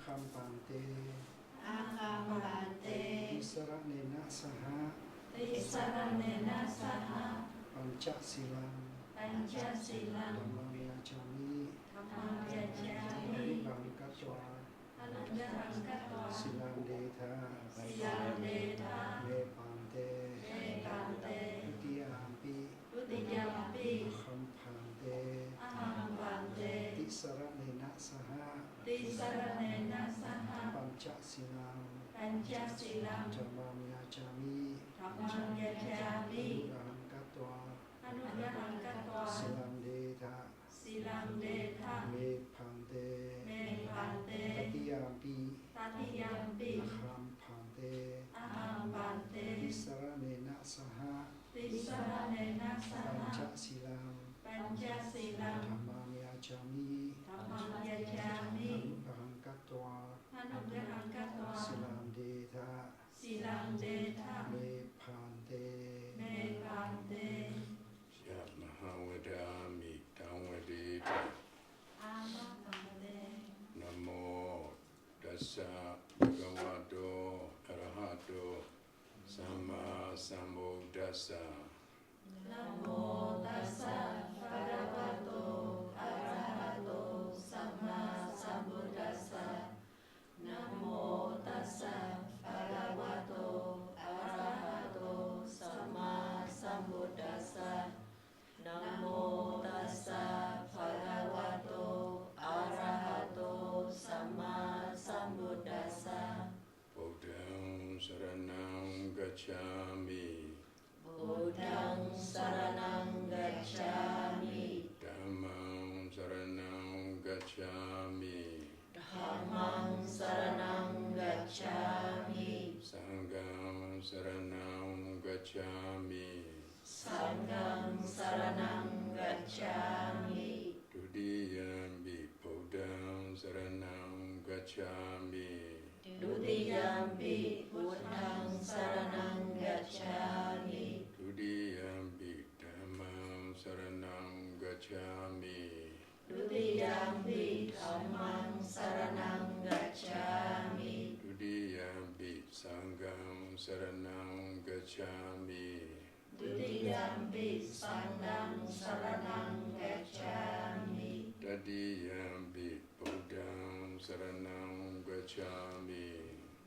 คัมปันเต อาคัมปันเต ติสรเนนะสหะ ติสรเนนะสหะ ปัญจศีลัง ปัญจศีลัง ธัมมังยาจามิ ธัมมังยะจา อ มิ นุรังกัตวา อนุรังกัตวา ศิลังเดธา ศิลังเดธา เมปันเต เมปันเต ทุติยามปิ ทุติยัมปิ คัมปันเต อาหังปันเต ติสรเนนะสหะ ติสรเนนะสหะ ปัญจศีลัง ปัญจศีลัง ธัมมังยาจามิ ธัมมังยะจามิ อนุรังกัตวา อนุรังกัตวา ศิลังเดธา ศิลังเดธา เมพันเต เมปันเต ตติยามปิ ตติยัมปิ คัมพันเต อาหังปันเต ติสรเนนะสหะ ติสรเนนะส ปัญ หะ จศีลัง ปัญจศีลัง ธัมมังยาจามิ ธัมมังยะจามิ อนุรังกัตวา อนุรังกัตวา ศิลังเดธา ศิลังเดธา เมพันเต เมปันเต ยะมหาวดามิตังวเดต อามาปันเต นะโมตัสสะภะคะวะโตอะระหะโตสัมมาสัมพุทธัสสะ นะโมตัสสะภะคะวะโตอะระหะโตสัมมาสัมพุทธัสสะนะโมตัสสะภะคะวะโตอะระหะโตสัมมาสัมพุทธัสสะนะโมตัสสะภะคะวะโตอะระหะโตสัมมาสัมพุทธัสสะ พุทธังสรณังกัจฉามิ พุทธังสรณังกัจฉามิ ธัมมังสรณังกัจฉามิ ธัมมังสรณังกัจฉามิ สังฆังสรณังกัจฉามิ สังฆังสรณังกัจฉามิ ทุติยมปิพุทธังสรณังกัจฉามิ ดุติยัมปิพุทธังสรณังกัจฉามิ ทุติยมปิธัมมังสรณังกัจฉามิ ดุติยัมปิธัมมังสรณังกัจฉามิ ทุติยมปิสังฆังสรณังกัจฉามิ ดุติยัมปิสังฆังสรณังกัจฉามิ ตติยมปิพุทธังสรณังกัจฉามิ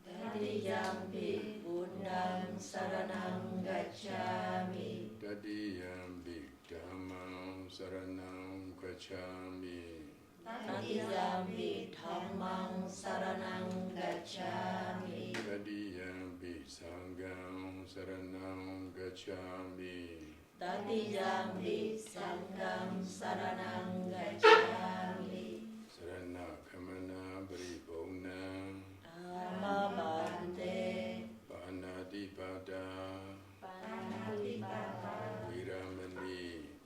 ตติยัมปิพุทธังสรณังกัจฉามิ ตติยมปิธัมมังสรณังกัจฉามิ ตติยัมปิธัมมังสรณังกัจฉามิ ตติยมปิสังฆังสรณังกัจฉามิ ตติยัมปิสังฆังสรณังกัจฉามิ สรณะขมนาปริปุณณัง อามาปันเต ปานาติปาตา ปานาติปาตา วิรามณี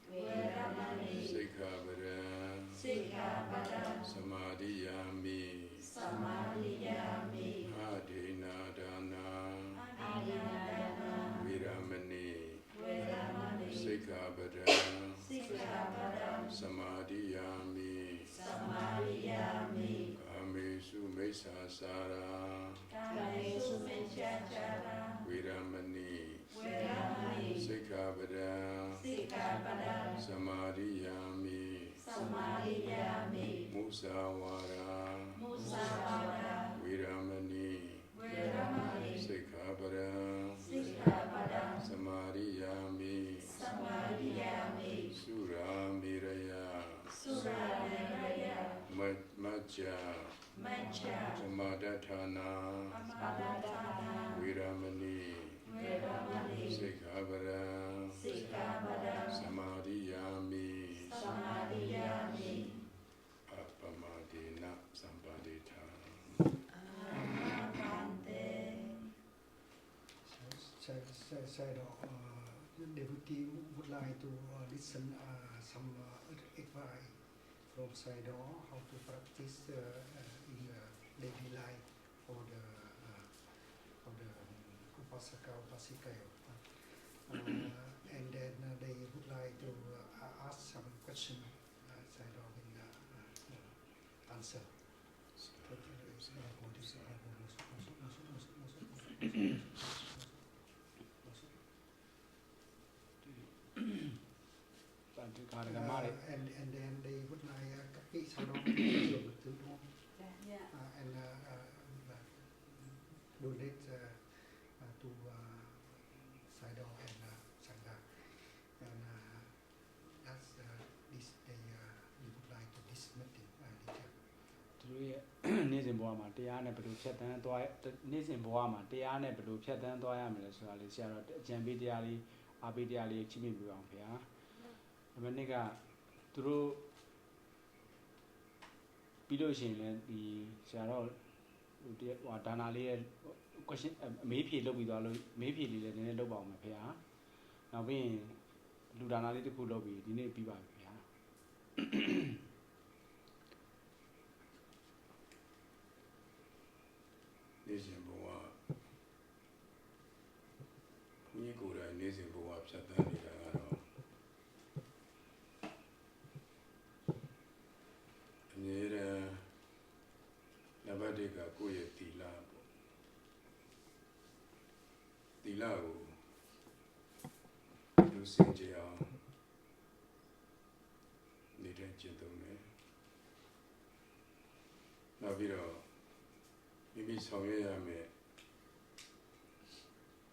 เวรมณี สิกขาปะทัง สิกขาปะทัง สมาธิยามิ สมาธิยามิ อาเทนาดานา อาทินาดานา วิรามณี เวรมณี สิกขาปะทัง สิกขาปะทัง สมาธิยามิ สมาธิยามิ กาเมสุมิสาสารา กาเมสุเมชฌาจารา วิรามณี เวรมณี สิกขาปะทัง สิกขาปะทัง สมาธิยามิ สมาธิยามิ มุสาวารา มุสาวาทา วิรามณี เวรมณี สิกขาปะทัง สิกขาปะทัง สมาธิยามิ สมาธิยามิ สุรามิรยา สุราเมรยา มัจจา มัจฉา สมาดฐานา ปมาดาทานา วิรามณี เวรมณี สิกขาปะทัง สิกขาปะทัง สมาธิยามิ สมาธิยามิ อัปปมาเดนะสัมปาเดธา อามาปันเต Side devotee would like to listen some advice from Saido how to practice in daily life for the upasaka upasika, and then they would like to ask some question. Saido will answer. And then they would like kapi sadong to and donate to Sadong and Sangha. And that's this day we would like to this meeting. သူတို့ရဲ့နေ့စဉ်ဘဝမှာတရားနဲ့ဘယ်လိုဖြတ်သန်းသွားနေ့စဉ်ဘဝမှာတရားနဲ့ဘယ်လိုဖြတ်သန်းသွားရမလဲဆိုတာလေးဆရာတော်အကြံပေးတရားလေးအားပေးတရားလေးချိမိပြအောင်ခင်ဗျာဒီမနေ့ကသူတို့ပြီးလို့ရှိရင်လည်းဒီဆရာတော်ဟိုဒါနာလေးရဲ့ question အမေးဖြေလုပ်ပြီးသွားလို့မေးဖြေလေးလည်းနည်းနည်းလုပ်ပါအောင်မယ်ခင်ဗျာနောက်ပြီးရင်လူဒါနာလေးတစ်ခုလုပ်ပြီးဒီနေ့ပြီးပါပြီခင်ဗျာ နေ့စဉ်ဘဝဘုန်းကြီးကိုယ်တိုင်နေ့စဉ်ဘဝဖြတ်သန်းနေတာကတော့အမြဲတမ်းနံပါတ်1ကကိုယ့်ရဲ့သီလပေါ့သီလကိုလူစင်ကြအောင်နေတဲ့ကျင့်သုံးတယ်နောက်ပြီးတော့မိမိဆောင်ရွက်ရမယ်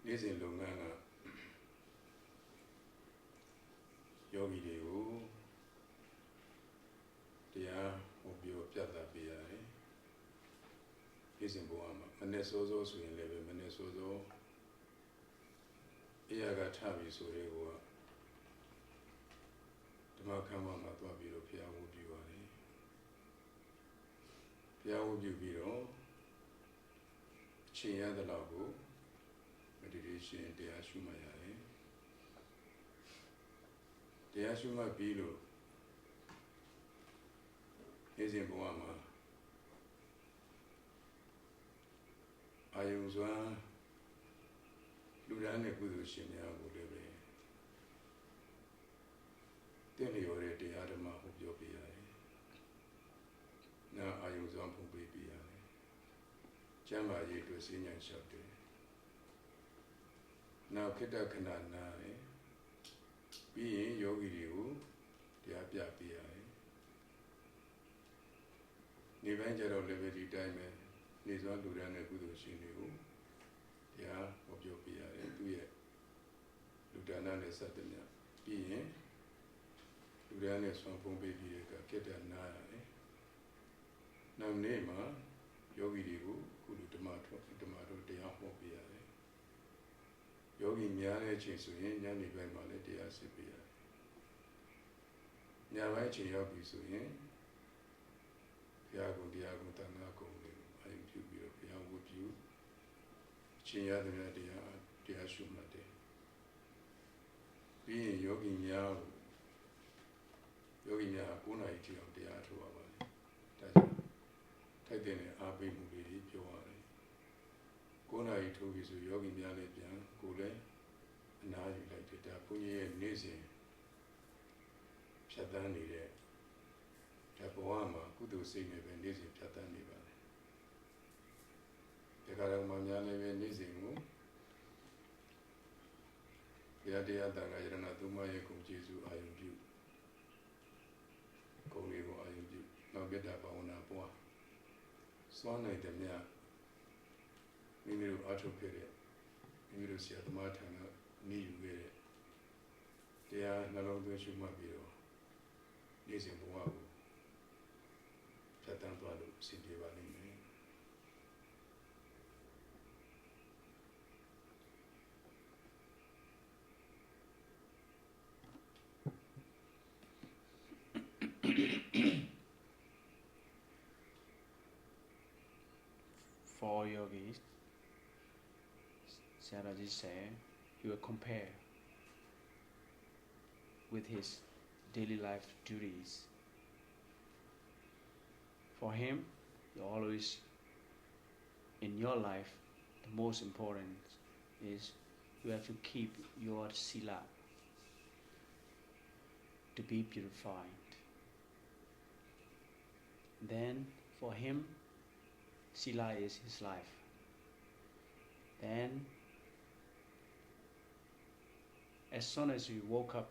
နေ့စဉ်လုပ်ငန်းကယောဂီတွေကိုတရားဟောပြောပြသပေးရတယ်နေ့စဉ်ဘဝမှာမနေ့စောစောဆိုရင်လည်းပဲမနေ့စောစောအရာကထပြီဆိုတဲ့ကောဓမ္မခမ်းမမှာသွားပြီးတော့ဘုရားဝတ်ပြုရတယ်ဘုရားဝတ်ပြုပြီးတော့ရှင်ရတဲ့လောက်ကို meditation တရားရှုမှတ်ရတယ်တရားရှုမှတ်ပြီးလို့နေ့စဉ်ဘဝမှာအာယုံစွမ်းလူရန်နဲ့ကုသိုလ်ရှင်များကိုလည်းပဲတင့်လျော်တဲ့တရားဓမ္မဟောပြောပေးရတယ်နာအာယုံစွမ်းဖုံးပေးပေးရတယ်ကျမ်းမာရေးအတွက်စဉ်းဉဏ်လျှောက်တယ်နောက်ခိတ္တခဏနာတယ်ပြီးရင်ယောဂီတွေကိုတရားပြပေးရတယ်နေပိုင်းကျတော့လည်းပဲဒီတိုင်းပဲနေစွမ်းလူရန်နဲ့ကုသိုလ်ရှင်တွေကိုတရားဟောပြောပေးရတယ်သူရဲ့လူဒါနနဲ့စသဖြင့်ပြီးရင်လူရန်နဲ့ဆွမ်းဖုံးပေးပြီးတဲ့အခါခိတ္တနာရတယ်နောက်နေ့မှာယောဂီတွေကိုကုလူဓမ္မတို့တရားဟောပေးရတယ်ယောဂီများတဲ့အချိန်ဆိုရင်ညနေပိုင်းမှာလည်းတရားစစ်ပေးရတယ်ညပိုင်းအချိန်ရောက်ပြီဆိုရင်ဘုရားကုံတရားကုံတန်ခါကုံတွေကိုအယုံပြုပြီးတော့ဘုရားဝတ်ပြုအချိန်ရတဲ့တရားရှုမှတ်တယ်ပြီးရင်ယောဂီများ9 နာရီထိအောင်တရားထုတ်ရပါတယ်ဒါကြောင့်ထိုက်တဲ့အားပေးမှုတွေပြောရတယ်9 နာရီထိုးပြီဆိုယောဂီများလည်းပြန်ကိုယ်လည်းအနားယူလိုက်တယ်ဒါဘုန်းကြီးရဲ့နေ့စဉ်ဖြတ်သန်းနေတဲ့ဒါဘဝမှာကုသိုလ်စိတ်နဲ့ပဲနေ့စဉ်ဖြတ်သန်းနေပါတယ်ဒီကရမများလည်းပဲနေ့စဉ်ကိုဘုရားတရားတန်ခါယရဏသုံးပါးရဲ့ဂုဏ်ကျေးဇူးအာရုံပြုဂုဏ်တွေကိုအာရုံပြုနောက်ပြတာဘာဝနာပွားစွမ်းနိုင်တဲ့မြတ်မိမိတို့အားထုတ်ခဲ့တဲ့မိမိတို့ဆရာသမားထံကနေယူခဲ့တဲ့တရားနှလုံးသွင်းရှုမှတ်ပြီးတော့နေ့စဉ်ဘဝကိုဖြတ်သန်းသွားလို့အစဉ်ပြေပါလိမ့်မယ် For yogis, Sayadaw said he will compare with his daily life duties. For him, always in your life, the most important is you have to keep your sila to be purified. Then for him, sila is his life. Then, as soon as he woke up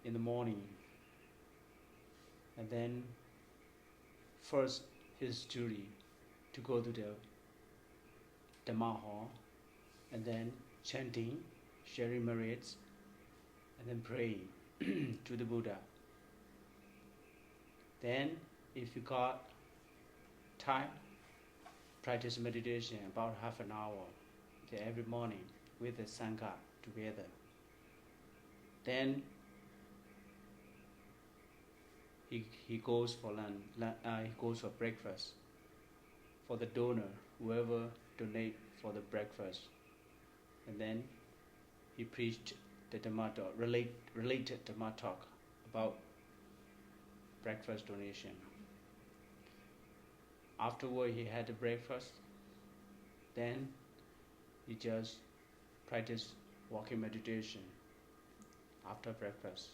in the morning, and then first his duty to go to the Dhamma hall, and then chanting, sharing merits, and then praying to the Buddha. Then, if you got time, practice meditation about half an hour every morning with the Sangha together. Then he goes for lunch, he goes for breakfast for the donor, whoever donate for the breakfast, and then he preached the Dhamma talk, related Dhamma talk about breakfast donation. Afterward, he had the breakfast. Then he just practiced walking meditation after breakfast.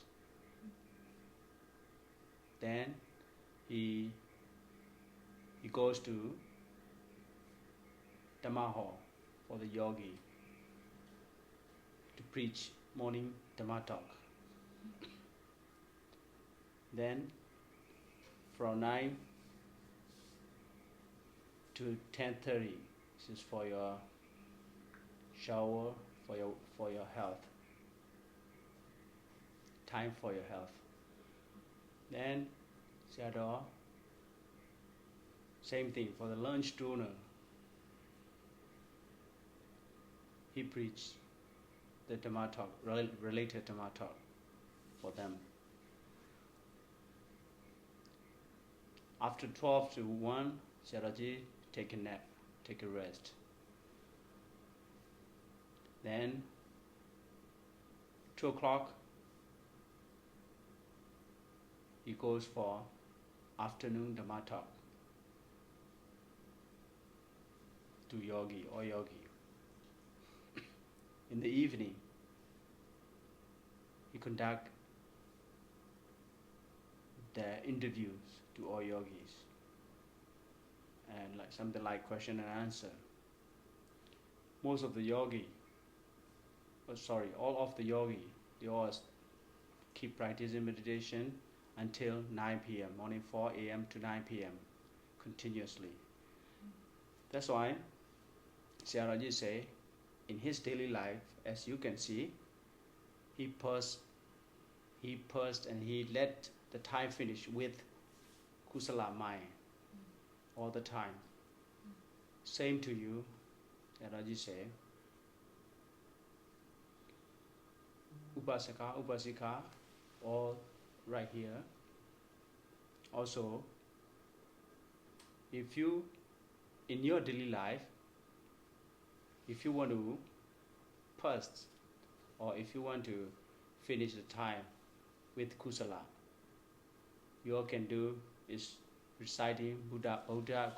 Then he goes to Dhamma hall for the yogi to preach morning Dhamma talk. Then from 9 to 10:30, this is for your shower, for your health. Time for your health. Then Sayadaw, same thing for the lunch donor. He preached the Dhamma talk, related Dhamma talk for them. After 12 to 1, Sayadawji take a nap, take a rest. Then 2 o'clock, he goes for afternoon Dhamma talk to yogi or yogi. In the evening, he conduct the interviews to all yogis, and like something like question and answer. Most of the yogi, all of the yogi, they all keep practicing meditation until 9 p.m., morning 4 a.m. to 9 p.m. continuously. That's why Sayadaw say, in his daily life, as you can see, he paused and he let the time finish with Kusala mind all the time. Same to you, Sayadaw say. Upasaka, Upasika, all right here. Also, if you, in your daily life, if you want to post or if you want to finish the time with Kusala, you all can do is reciting Buddha Guna,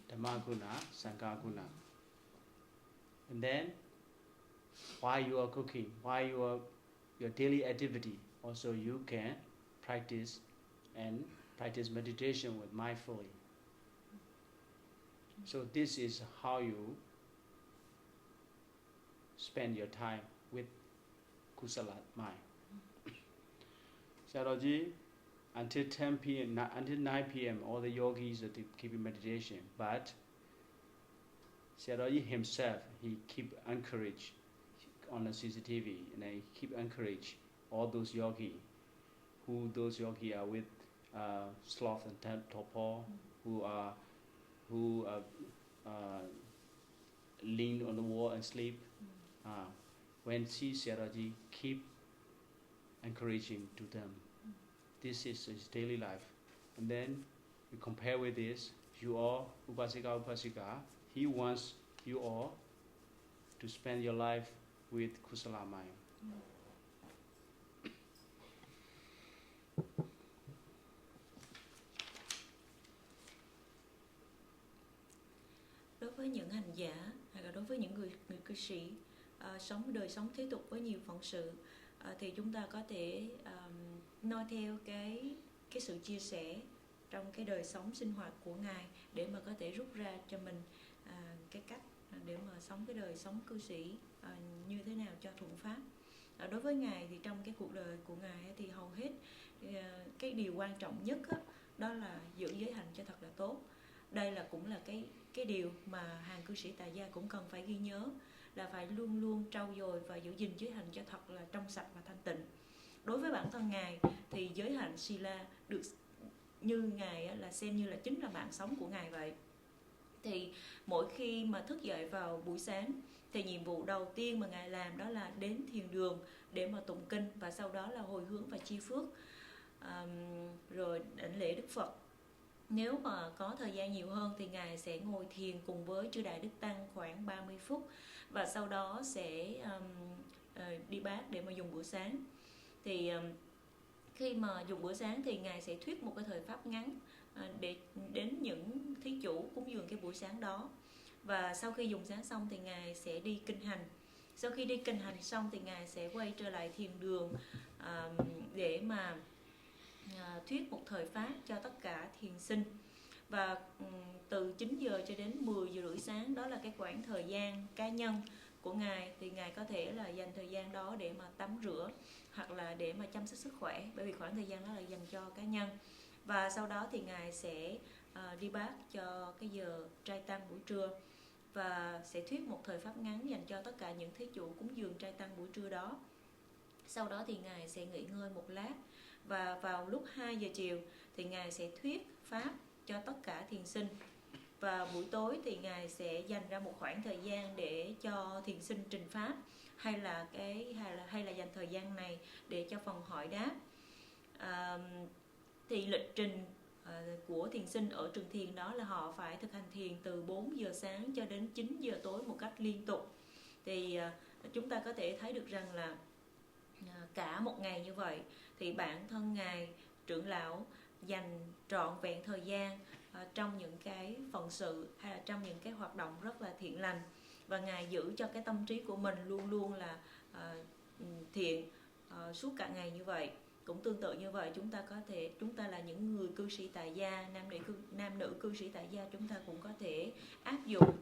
Dhamma Guna, Sangha Guna. And then, while you are cooking, while you are your daily activity, also you can practice meditation with mindfully. So this is how you spend your time with Kusala mind. Sayadawji, until 10 p.m., until 9 p.m., all the yogis are keeping meditation. But Sayadawji himself, he keep encourage on the CCTV, and he keep encourage all those yogi, those yogi are with sloth and torpor, who lean on the wall and sleep. When Sayadawji keep encouraging to them, this is his daily life. And then you compare with this, you all, Upasika, he wants you all to spend your life with Kusala mind. Đối với những hành giả hay là đối với những người cư sĩ sống đời sống thế tục với nhiều phận sự, thì chúng ta có thể noi theo cái sự chia sẻ trong cái đời sống sinh hoạt của Ngài để mà có thể rút ra cho mình cái cách để mà sống cái đời sống cư sĩ như thế nào cho thuận pháp. Đối với Ngài thì trong cái cuộc đời của Ngài thì hầu hết cái điều quan trọng nhất đó là giữ giới hạnh cho thật là tốt. Đây cũng là cái điều mà hàng cư sĩ tại gia cũng cần phải ghi nhớ, là phải luôn luôn trau dồi và giữ gìn giới hạnh cho thật là trong sạch và thanh tịnh. Đối với bản thân Ngài thì giới hạnh Sila được như Ngài là xem như là chính là mạng sống của Ngài vậy. Thì mỗi khi mà thức dậy vào buổi sáng thì nhiệm vụ đầu tiên mà Ngài làm đó là đến thiền đường để mà tụng kinh, và sau đó là hồi hướng và chi phước, rồi đảnh lễ Đức Phật. Nếu mà có thời gian nhiều hơn thì Ngài sẽ ngồi thiền cùng với chư Đại Đức Tăng khoảng 30 phút, và sau đó sẽ đi bát để mà dùng bữa sáng. Thì khi mà dùng bữa sáng thì Ngài sẽ thuyết một cái thời pháp ngắn để đến những thí chủ cúng dường cái buổi sáng đó. Và sau khi dùng sáng xong thì Ngài sẽ đi kinh hành. Sau khi đi kinh hành xong thì Ngài sẽ quay trở lại thiền đường để mà thuyết một thời pháp cho tất cả thiền sinh. Và từ 9 giờ cho đến 10 giờ rưỡi sáng, đó là cái khoảng thời gian cá nhân của Ngài, thì Ngài có thể là dành thời gian đó để mà tắm rửa hoặc là để mà chăm sóc sức khỏe, bởi vì khoảng thời gian đó là dành cho cá nhân. Và sau đó thì Ngài sẽ đi bát cho cái giờ trai tăng buổi trưa, và sẽ thuyết một thời pháp ngắn dành cho tất cả những thí chủ cúng dường trai tăng buổi trưa đó. Sau đó thì Ngài sẽ nghỉ ngơi một lát, và vào lúc 2 giờ chiều thì Ngài sẽ thuyết pháp cho tất cả thiền sinh. Và buổi tối thì Ngài sẽ dành ra một khoảng thời gian để cho thiền sinh trình pháp, hay là dành thời gian này để cho phần hỏi đáp. Thì lịch trình của thiền sinh ở trường thiền đó là họ phải thực hành thiền từ 4 giờ sáng cho đến 9 giờ tối một cách liên tục. Thì chúng ta có thể thấy được rằng là cả một ngày như vậy thì bản thân Ngài trưởng lão dành trọn vẹn thời gian trong những cái phận sự hay là trong những cái hoạt động rất là thiện lành, và Ngài giữ cho cái tâm trí của mình luôn luôn là thiện suốt cả ngày như vậy. Cũng tương tự như vậy, chúng ta là những người cư sĩ tại gia, nam nữ cư sĩ tại gia, chúng ta cũng có thể áp dụng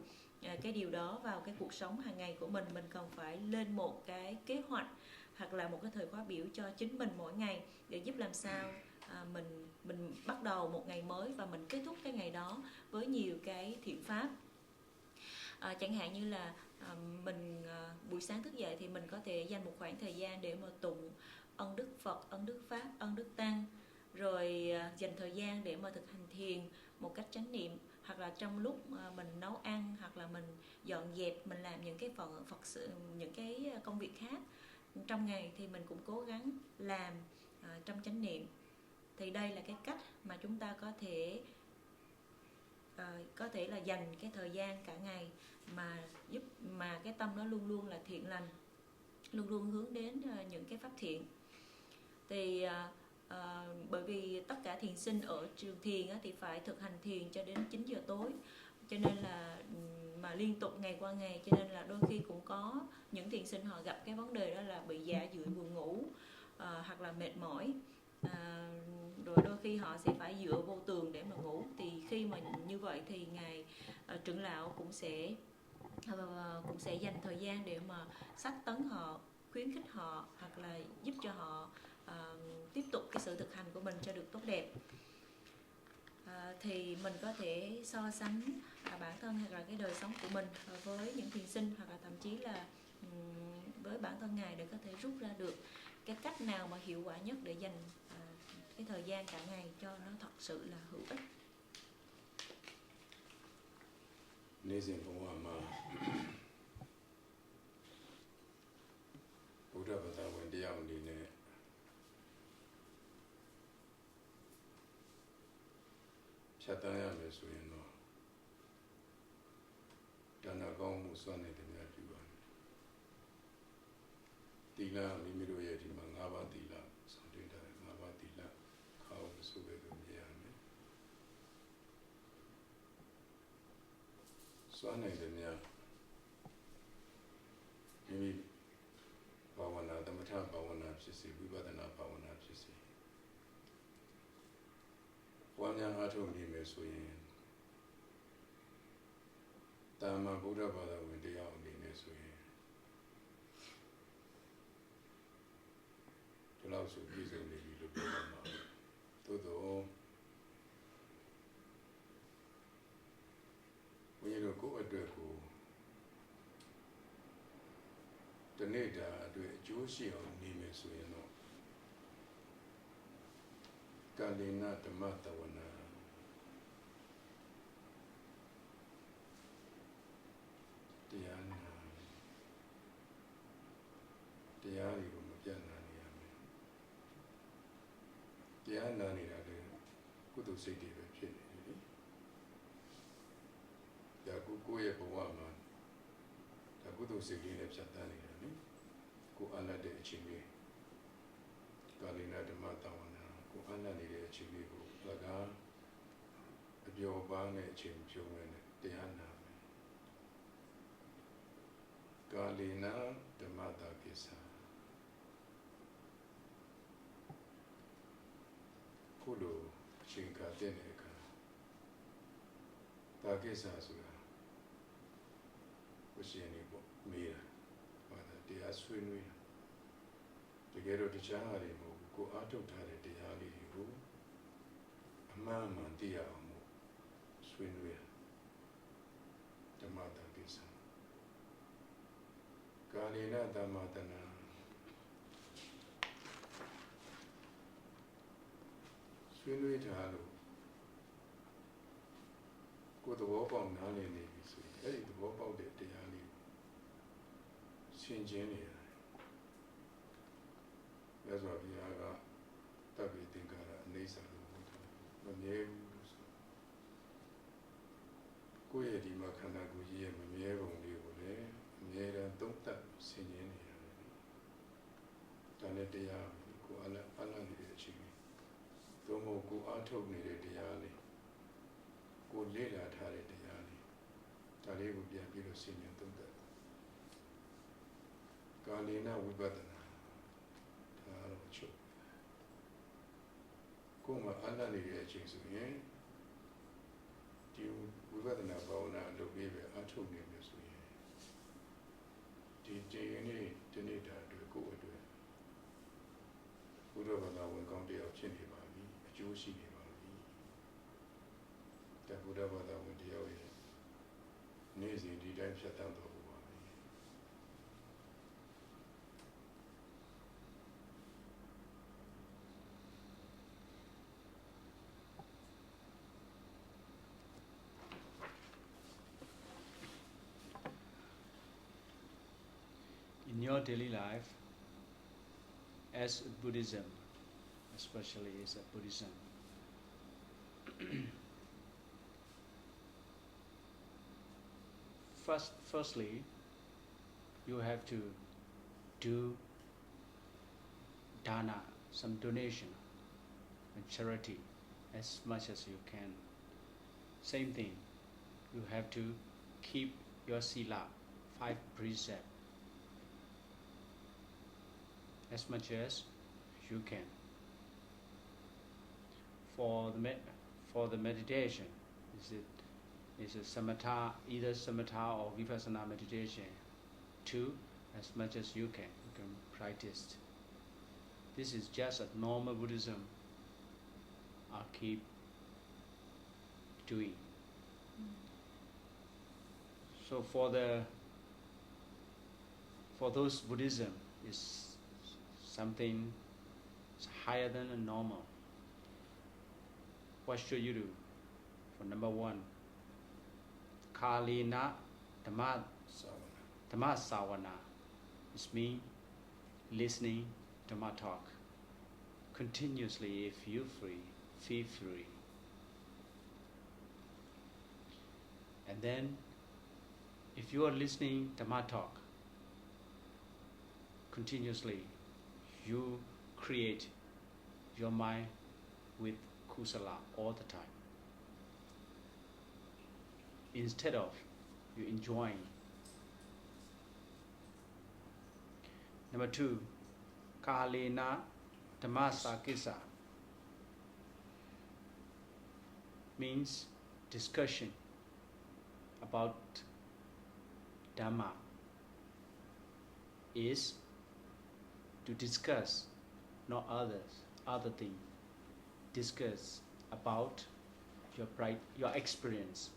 cái điều đó vào cái cuộc sống hàng ngày của mình. Mình cần phải lên một cái kế hoạch hoặc là một cái thời khóa biểu cho chính mình mỗi ngày, để giúp làm sao mình bắt đầu một ngày mới và mình kết thúc cái ngày đó với nhiều cái thiện pháp. Chẳng hạn như là mình buổi sáng thức dậy thì mình có thể dành một khoảng thời gian để mà tụng ân Đức Phật, ân Đức Pháp, ân Đức Tăng, rồi dành thời gian để mà thực hành thiền một cách chánh niệm, hoặc là trong lúc mình nấu ăn, hoặc là mình dọn dẹp, mình làm những cái Phật sự, những cái công việc khác trong ngày thì mình cũng cố gắng làm trong chánh niệm. Thì đây là cái cách mà chúng ta có thể là dành cái thời gian cả ngày mà giúp mà cái tâm nó luôn luôn là thiện lành, luôn luôn hướng đến những cái pháp thiện. Thì bởi vì tất cả thiền sinh ở trường thiền thì phải thực hành thiền cho đến 9 giờ tối, cho nên là mà liên tục ngày qua ngày, cho nên là đôi khi cũng có những thiền sinh họ gặp cái vấn đề đó là bị dạ dưởi buồn ngủ, hoặc là mệt mỏi, rồi đôi khi họ sẽ phải dựa vô tường để mà ngủ. Thì khi mà như vậy thì Ngài trưởng lão cũng sẽ dành thời gian để mà sách tấn họ, khuyến khích họ, hoặc là giúp cho họ tiếp tục cái sự thực hành của mình cho được tốt đẹp. Thì mình có thể so sánh bản thân hoặc là cái đời sống của mình với những thiền sinh, hoặc là thậm chí là với bản thân Ngài, để có thể rút ra được cái cách nào mà hiệu quả nhất để dành cái thời gian cả ngày cho nó thật sự là hữu ích. နေ့စဉ်ဘဝမှာဗုဒ္ဓဘာသာဝင်တယောက်အနေနဲ့ဖြတ်သန်းရမယ်ဆိုရင်တော့ဒါနကောင်းမှုစွမ်းနိုင်တယ်များပြုပါမယ်။သီလမိမိတို့ရဲ့ဒီမှာ၅ပါးသီလဆောင်တင်ထားတယ်၅ပါးသီလခါအောင်ဆိုပဲလို့မြင်ရမယ်။စွမ်းနိုင်တယ်များမိမိဘာဝနာသမထဘာဝနာဖြစ်စေဝိပဿနာဘာဝနာဖြစ်စေပွားများအားထုတ်နေမယ်ဆိုရင် တာမန်ဗုဒ္ဓဘာသာဝင်တရားအနေနဲ့ဆိုရင်ဒီလောက်ဆိုပြည့်စုံနေပြီလို့ပြောရမှာသို့တော့ဘုန်းကြီးတို့ကိုယ့်အတွက်ကိုတနေ့တာအတွက်အကျိုးရှိအောင်နေမယ်ဆိုရင်တော့ကာလိနဓမ္မတဝနာတရားနာတရားတွေကိုမပြတ်နာနေရမယ်တရားနာနေတာလေကုသိုလ်စိတ်တွေပဲဖြစ်နေတယ်လေဒါကိုယ့်ရဲ့ဘဝမှာဒါကုသိုလ်စိတ်လေးနဲ့ဖြတ်သန်းနေတာလေကိုယ်အလတ်တဲ့အချိန်လေးကာလိနဓမ္မတဝနာကိုယ်အလတ်နေတဲ့အချိန်လေးကိုလကားအပျော်ပါးတဲ့အချိန်ပြုံးနေတရားနာကာလိနဓမ္မတာကိစ္စခုလိုအချိန်ခါတဲ့အခါတာကိစ္စဆိုတာဝရှင်နေပေါ့မေးတာဘာသာတရားဆွေးနွေးတာတကယ်တော့တရားဟာတွေမဟုတ်ဘူးကိုအားထုတ်ထားတဲ့တရားလေးတွေကိုအမှန်မှန်သိရအောင်မို့ဆွေးနွေးတာဓမ္မတာကိစ္စကာလိနဓမ္မတနာဆွေးနွေးထားလို့ကိုယ်သဘောပေါက်နားလည်နေပြီဆိုရင်အဲ့ဒီသဘောပေါက်တဲ့တရားလေးကိုရှင်းကျင်းနေရတယ်။လက်စွာဘုရားကတပ်ပြီးသင်္ကာရအနေစာလို့ပြောတယ်။မမြဲဘူးလို့ဆိုကိုယ့်ရဲ့ဒီမှာခန္ဓာကိုယ်ကြီးရဲ့မမြဲပုံလေးကိုလည်းအမြဲတမ်းသုံးသပ်ဆင်ခြင်နေရတယ်။ဒါနဲ့တရားကိုအလတ်နေတဲ့အချိန်လေးသို့မဟုတ်ကိုအားထုတ်နေတဲ့တရားလေးကိုလေ့လာထားတဲ့တရားလေးဒါလေးကိုပြန်ပြီးတော့ဆင်ခြင်သုံးသပ်ကာလိနဝိပဿနာဒါတော့ချုပ်ကိုမှအလတ်နေတဲ့အချိန်ဆိုရင်ဒီဝိပဿနာဘာဝနာလုပ်ပြီးပဲအားထုတ်နေပြီဆိုရင်ဒီနေ့ဒီနေ့တာအတွက်ကိုအတွက်ဘုရားဘာသာဝင်ကောင်းတရားဖြစ်နေပါပြီအကျိုးရှိနေပါပြီတဲ့ဘုရားဘာသာဝင်တရားရဲ့နေ့စဉ်ဒီတိုင်းဖြတ်သန်းတော်မူပါပြီIn your daily life, as Buddhism, especially as a Buddhism, firstly, you have to do dana, some donation and charity as much as you can. Same thing, you have to keep your sila, 5 precepts, as much as you can. For the meditation, is it samatha, either samatha or vipassana meditation? 2, as much as you can practice. This is just a normal Buddhism. I'll keep doing. So for those Buddhism is something higher than a normal. What should you do? For number 1, Kalina Dhamma Savana. It means listening Dhamma talk continuously if you feel free. And then if you are listening Dhamma talk continuously, you create your mind with kusala all the time. Instead of you enjoying. Number 2, Kalena Dhammasakisa means discussion about Dhamma is to discuss, not other thing. Discuss about your experience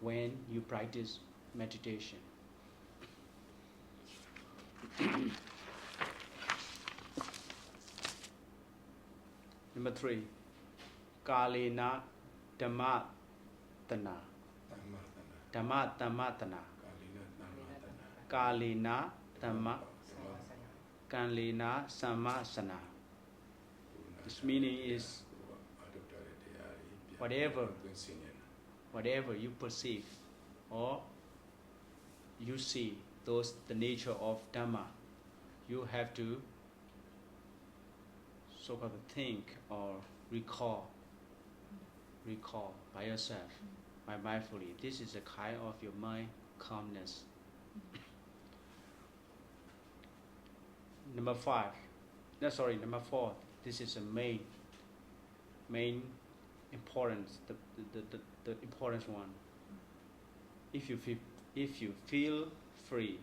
when you practice meditation. Number 3, Kalena Dhammatana. Dhammatana. Kalena Dhamma. Kalena Sammasana. This meaning is whatever you perceive or you see, those the nature of Dhamma, you have to so-called think or recall by yourself, by mindfully. This is a kind of your mind calmness. Number 4. This is the main importance, the important one. If you feel free,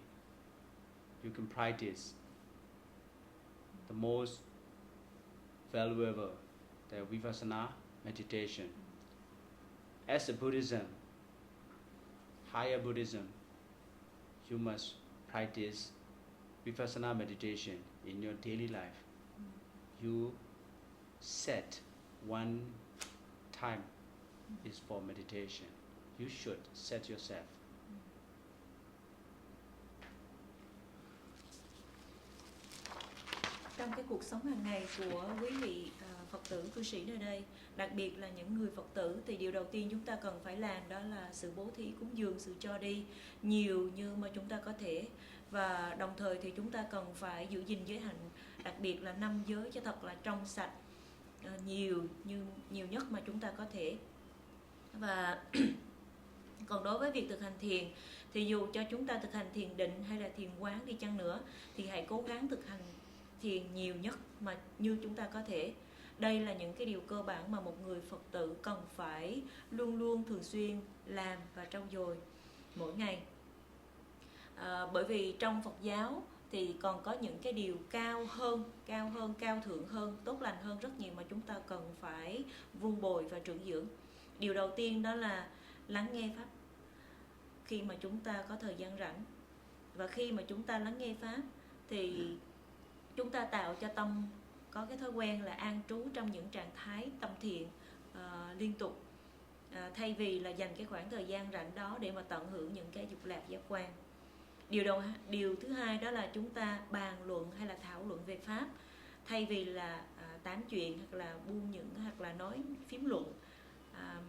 you can practice the most valuable, the Vipassana meditation. As a Buddhism, higher Buddhism, you must practice Vipassana meditation in your daily life. You set one time is for meditation. You should set yourself. Trong cái cuộc sống hàng ngày của quý vị Phật tử cư sĩ nơi đây, đặc biệt là những người Phật tử, thì điều đầu tiên chúng ta cần phải làm đó là sự bố thí cúng dường, sự cho đi nhiều như mà chúng ta có thể. Và đồng thời thì chúng ta cần phải giữ gìn giới hạnh, đặc biệt là 5 giới cho thật là trong sạch, nhiều nhất mà chúng ta có thể. Và còn đối với việc thực hành thiền, thì dù cho chúng ta thực hành thiền định hay là thiền quán đi chăng nữa, thì hãy cố gắng thực hành thiền nhiều nhất mà như chúng ta có thể. Đây là những cái điều cơ bản mà một người Phật tử cần phải luôn luôn thường xuyên làm và trau dồi mỗi ngày. Bởi vì trong Phật giáo thì còn có những cái điều cao thượng hơn, tốt lành hơn rất nhiều mà chúng ta cần phải vun bồi và trưởng dưỡng. Điều đầu tiên đó là lắng nghe Pháp khi mà chúng ta có thời gian rảnh. Và khi mà chúng ta lắng nghe Pháp thì chúng ta tạo cho tâm có cái thói quen là an trú trong những trạng thái tâm thiện liên tục, thay vì là dành cái khoảng thời gian rảnh đó để mà tận hưởng những cái dục lạc giác quan. Điều thứ hai đó là chúng ta bàn luận hay là thảo luận về Pháp, thay vì là tám chuyện hoặc là buông những hoặc là nói phím luận,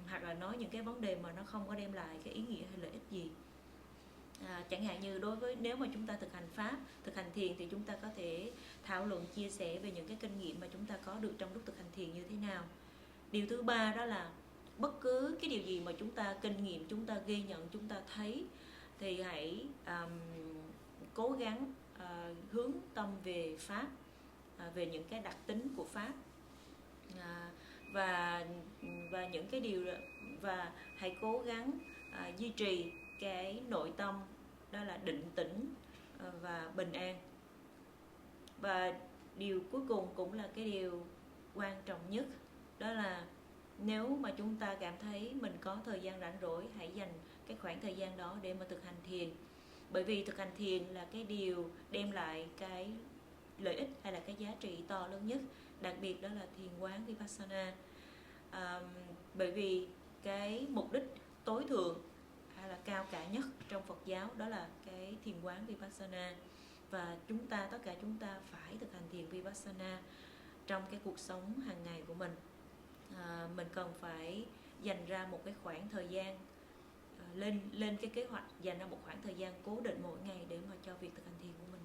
hoặc là nói những cái vấn đề mà nó không có đem lại cái ý nghĩa hay lợi ích gì. Chẳng hạn như nếu mà chúng ta thực hành Pháp, thực hành thiền thì chúng ta có thể thảo luận, chia sẻ về những cái kinh nghiệm mà chúng ta có được trong lúc thực hành thiền như thế nào. Điều thứ ba đó là bất cứ cái điều gì mà chúng ta kinh nghiệm, chúng ta ghi nhận, chúng ta thấy thì hãy cố gắng hướng tâm về Pháp, về những cái đặc tính của Pháp, và những cái điều, và hãy cố gắng duy trì cái nội tâm đó là định tĩnh và bình an. Và điều cuối cùng cũng là cái điều quan trọng nhất, đó là nếu mà chúng ta cảm thấy mình có thời gian rảnh rỗi, hãy dành cái khoảng thời gian đó để mà thực hành thiền. Bởi vì thực hành thiền là cái điều đem lại cái lợi ích hay là cái giá trị to lớn nhất, đặc biệt đó là thiền quán Vipassana. Bởi vì cái mục đích tối thượng hay là cao cả nhất trong Phật giáo đó là cái thiền quán Vipassana. Và tất cả chúng ta phải thực hành thiền Vipassana trong cái cuộc sống hàng ngày của mình. Mình cần phải dành ra một cái khoảng thời gian, lên cái kế hoạch, dành ra một khoảng thời gian cố định mỗi ngày để mà cho việc thực hành thiền của mình.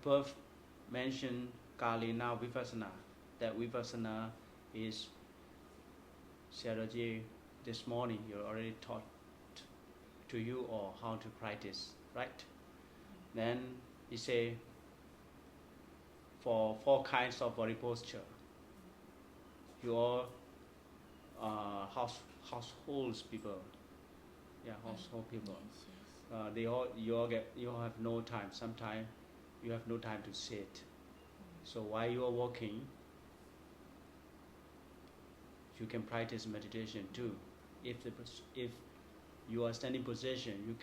above mentioned Kalina Vipassana, that Vipassana is Sayadaw this morning you already taught to you or how to practice, right? Then he say for 4 kinds of body posture, your households people, household people, you all have no time. Sometimes you have no time to sit. So while you are walking, you can practice meditation too. If you are standing position,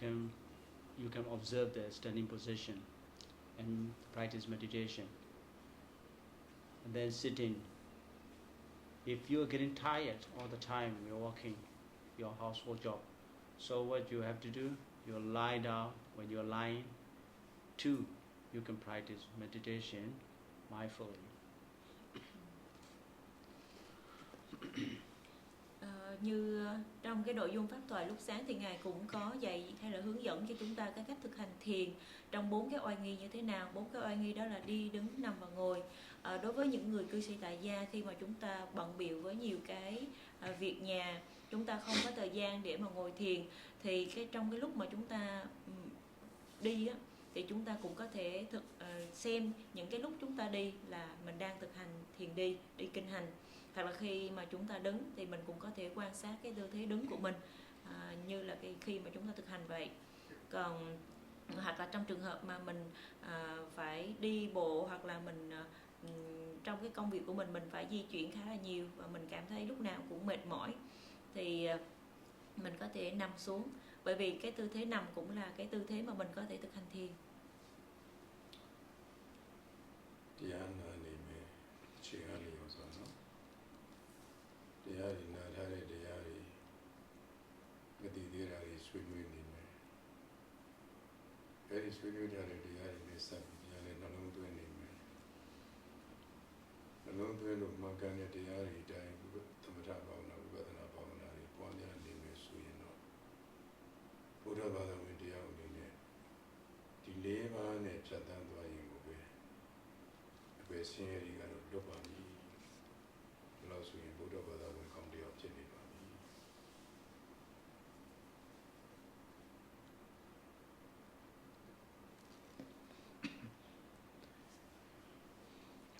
you can observe the standing position and practice meditation. And then sitting. If you are getting tired all the time, you're walking your household job. So what you have to do, you lie down. When you're lying, too, you can practice meditation mindfully. Như trong cái nội dung pháp thoại lúc sáng thì Ngài cũng có dạy hay là hướng dẫn cho chúng ta cái cách thực hành thiền trong 4 cái oai nghi như thế nào. 4 cái oai nghi đó là đi, đứng, nằm và ngồi. Đối với những người cư sĩ tại gia, khi mà chúng ta bận bịu với nhiều cái việc nhà, chúng ta không có thời gian để mà ngồi thiền, thì trong cái lúc mà chúng ta đi á, thì chúng ta cũng có thể xem những cái lúc chúng ta đi là mình đang thực hành thiền đi kinh hành. Hoặc là khi mà chúng ta đứng thì mình cũng có thể quan sát cái tư thế đứng của mình như là khi mà chúng ta thực hành vậy. Còn hoặc là trong trường hợp mà mình phải đi bộ, hoặc là mình trong cái công việc của mình phải di chuyển khá là nhiều và mình cảm thấy lúc nào cũng mệt mỏi, thì mình có thể nằm xuống, bởi vì cái tư thế nằm cũng là cái tư thế mà mình có thể thực hành thiền.